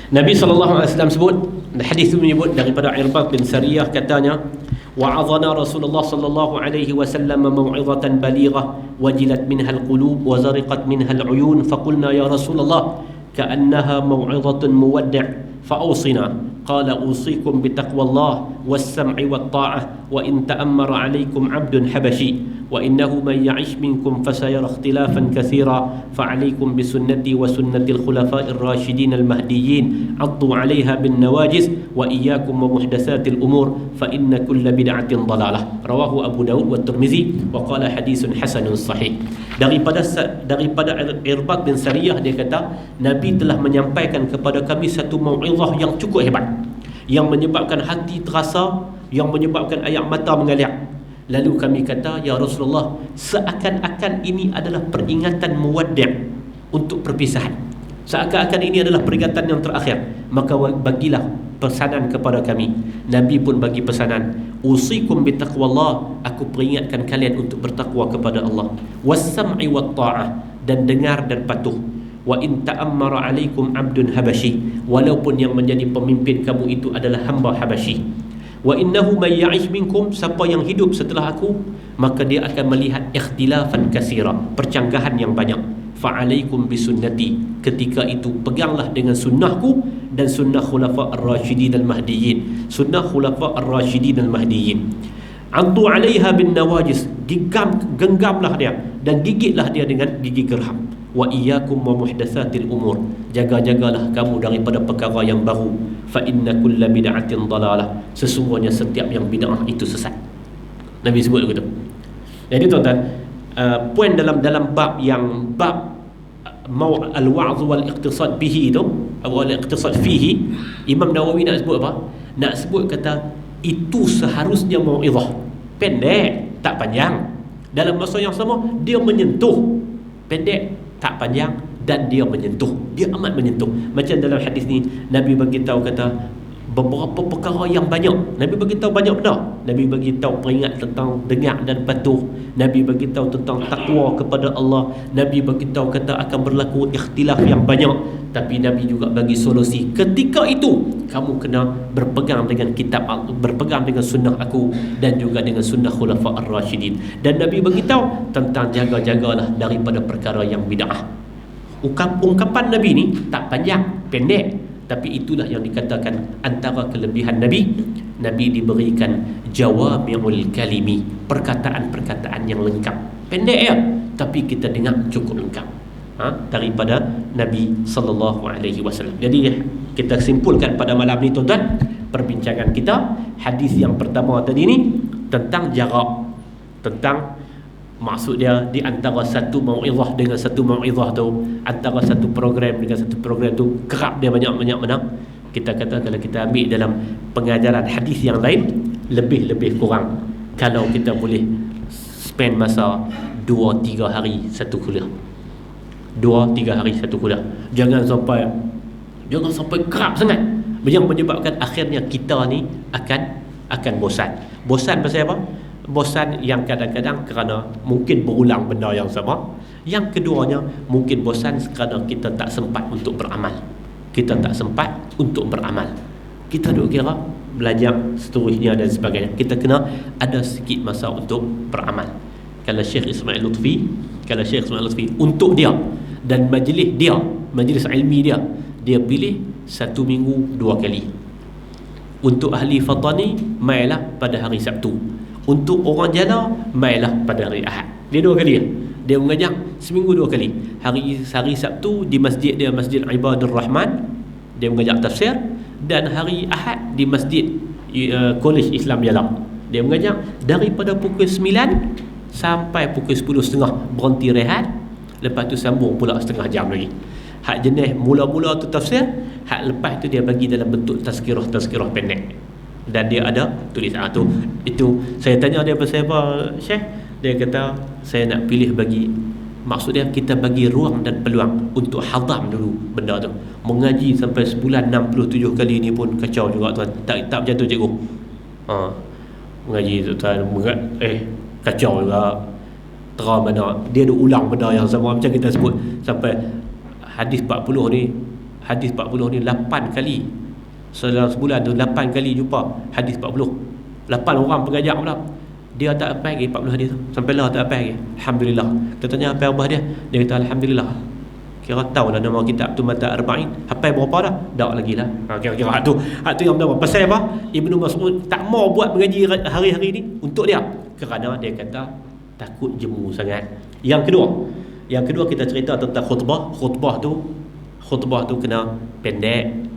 Nabi SAW sebut, hadis itu menyebut daripada Irbad bin Sariyah katanya, wa'adhana Rasulullah sallallahu alaihi wasallam mau'izatan balighah wajilat minha al-qulub wa zariqat minha al-uyun faqulna ya Rasulullah ka'annaha mau'izatun muwaddi' fa'awsina qala usikum bitaqwallah was-sam'i wat-ta'ah wa in ta'ammara 'alaykum 'abdun habashi wa innahu man ya'ish minkum fasayara ikhtilafan katsira fa'alaykum bisunnati wa sunnati al-khulafa'ir rasyidin al-mahdiyyin 'addu 'alayha bin nawajiz wa iyyakum wa muhdatsatil umur fa inna kulla bid'atin dalalah. Rawahu Abu Daud wa Tirmizi wa qala hadithun hasanun sahih. Daripada Irbad bin Sariyah dia kata, Nabi telah menyampaikan kepada kami satu mau'izah yang cukup hebat, yang menyebabkan hati terasa, yang menyebabkan air mata mengalir. Lalu kami kata, ya Rasulullah, seakan-akan ini adalah peringatan muwaddi' untuk perpisahan, seakan-akan ini adalah peringatan yang terakhir, maka bagilah pesanan kepada kami. Nabi pun bagi pesanan, usikum bitaqwallah, aku peringatkan kalian untuk bertakwa kepada Allah, was-sam'i wat-ta'ah, dan dengar dan patuh, wa in ta'ammara 'alaikum 'abdun habashi, walaupun yang menjadi pemimpin kamu itu adalah hamba Habashi. Wa innahu may ya'ish minkum, siapa yang hidup setelah aku, maka dia akan melihat ikhtilafan katsira, percanggahan yang banyak. Fa'alaikum bisunnati, ketika itu peganglah dengan sunnahku dan sunnah khulafa' ar-rasyidin al-mahdiyyin, sunnah khulafa' ar-rasyidin al-mahdiyyin. Addu 'alaiha bin nawajiz, genggamlah dia dan gigitlah dia dengan gigi gerham. Wa iyyakum wa muhdatsatil umur, jaga-jagalah kamu daripada perkara yang baru. Fa inna kulla bid'atin dalalah, sesungguhnya setiap yang bid'ah itu sesat. Nabi sebut begitu. Jadi tuan-tuan, poin dalam bab yang bab al-wa'z wal iqtisad bihi itu, wal iqtisad fihi, Imam Nawawi nak sebut apa? Nak sebut kata itu seharusnya mau'izah pendek, tak panjang. Dalam masa yang sama dia menyentuh, pendek tak panjang, dan dia menyentuh, dia amat menyentuh. Macam dalam hadis ni Nabi bagi tahu kata beberapa perkara yang banyak. Nabi bagi tahu banyak benda. Nabi bagi tahu peringat tentang dengar dan patuh. Nabi bagi tahu tentang takwa kepada Allah. Nabi bagi tahu kata akan berlaku ikhtilaf yang banyak, tapi Nabi juga bagi solusi. Ketika itu kamu kena berpegang dengan kitab, berpegang dengan sunnah aku dan juga dengan sunnah khulafa ar-rasyidin. Dan Nabi bagi tahu tentang jaga-jagalah daripada perkara yang bid'ah. Ungkapan Nabi ni tak panjang, pendek, tapi itulah yang dikatakan antara kelebihan Nabi. Nabi diberikan jawami'ul kalimi, perkataan-perkataan yang lengkap. Pendek ya, tapi kita dengar cukup lengkap daripada Nabi SAW. Jadi kita simpulkan pada malam ni tuan-tuan, perbincangan kita hadis yang pertama tadi ni tentang jarak, tentang maksud dia di antara satu mau'izah dengan satu mau'izah tu, antara satu program dengan satu program tu kerap dia banyak-banyak mana. Kita kata kalau kita ambil dalam pengajaran hadis yang lain, lebih kurang kalau kita boleh spend masa 2-3 hari satu kuliah, 2-3 hari satu kuliah. Jangan sampai kerap sangat, yang menyebabkan akhirnya kita ni akan bosan pasal apa? Bosan yang kadang-kadang kerana mungkin berulang benda yang sama. Yang keduanya mungkin bosan kerana kita tak sempat untuk beramal. Kita duk kira belajar seterusnya dan sebagainya. Kita kena ada sikit masa untuk beramal. Kalau Syekh Ismail Lutfi untuk dia dan majlis ilmi dia pilih 1 minggu 2 kali. Untuk ahli fatani mailah pada hari Sabtu. Untuk orang jana mailah pada hari Ahad. Dia 2 kali. Dia mengajar seminggu 2 kali. Hari Sabtu di masjid dia, Masjid Ibadur Rahman, dia mengajar tafsir. Dan hari Ahad di masjid Kolej Islam Yalam, dia mengajar daripada pukul 9 sampai pukul 10.30, berhenti rehat. Lepas tu sambung pula setengah jam lagi. Hak jenis mula-mula tu tafsir, hak lepas tu dia bagi dalam bentuk tazkirah pendek. Dan dia ada tulisan tu. Itu saya tanya dia pasal apa, Syekh? Dia kata saya nak pilih bagi, maksud dia kita bagi ruang dan peluang untuk hadam dulu benda tu. Mengaji sampai sebulan 67 kali ni pun kacau juga tuan. Tak macam tu cikgu. Mengaji tu tuan kacau juga. Terang mana dia ada ulang benda yang sama macam kita sebut sampai hadis 40 ni 8 kali. Dalam sebulan tu 8 kali jumpa hadis 40. 8 orang pengajar pula. Dia tak apa lagi 40 hadis tu. Sampai lah tak apa lagi. Alhamdulillah. Kita tanya apa abah dia? Dia kata alhamdulillah. Kira tahu lah nama kitab tu Mata Arba'in. Hafal berapa dah? Tak lagi lah. Kira-kira hak tu yang pertama. Pasal apa? Ibnu Mas'ud tak mau buat mengaji hari-hari ni untuk dia. Kerana dia kata takut jemu sangat. Yang kedua kita cerita tentang khutbah. Khutbah tu kena pendek.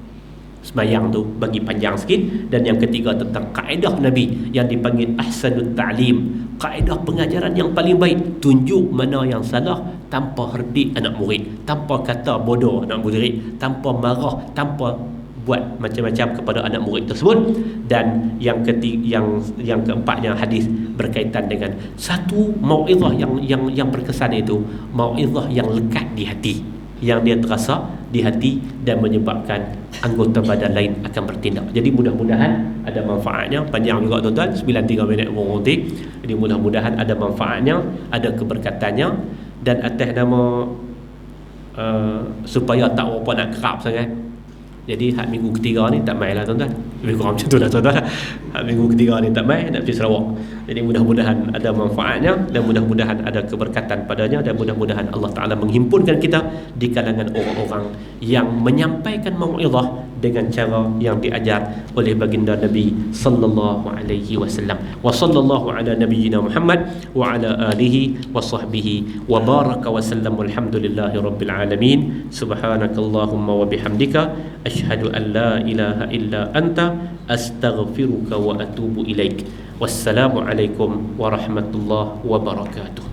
Sembayang tu bagi panjang sikit. Dan yang ketiga tentang kaedah Nabi yang dipanggil ahsanut ta'lim, kaedah pengajaran yang paling baik. Tunjuk mana yang salah tanpa herdik anak murid, tanpa kata bodoh anak murid, tanpa marah, tanpa buat macam-macam kepada anak murid tersebut. Dan yang keempatnya hadis berkaitan dengan satu mau'izah yang berkesan, itu mau'izah yang lekat di hati, yang dia terasa di hati dan menyebabkan anggota badan lain akan bertindak. Jadi mudah-mudahan ada manfaatnya. Panjang juga tuan-tuan, 93 minit berhenti. Jadi mudah-mudahan ada manfaatnya, ada keberkatannya. Dan atas nama supaya tak berapa nak kerap sangat, jadi hak minggu ketiga ni tak main lah tuan-tuan. Lebih kurang macam tu lah tuan-tuan. Hak minggu ketiga ni tak main, nak pergi Sarawak. Jadi mudah-mudahan ada manfaatnya dan mudah-mudahan ada keberkatan padanya. Dan mudah-mudahan Allah Ta'ala menghimpunkan kita di kalangan orang-orang yang menyampaikan mau'izah dengan cara yang diajar oleh baginda Nabi sallallahu alaihi wasallam. Wa sallallahu ala nabiyyina Muhammad wa ala alihi wa sahbihi wa baraka wa sallam. Alhamdulillahi rabbil alamin. Subhanakallahumma wa bihamdika asyhadu an la ilaha illa anta astaghfiruka wa atubu ilaik. Wassalamu alaikum warahmatullahi wabarakatuh.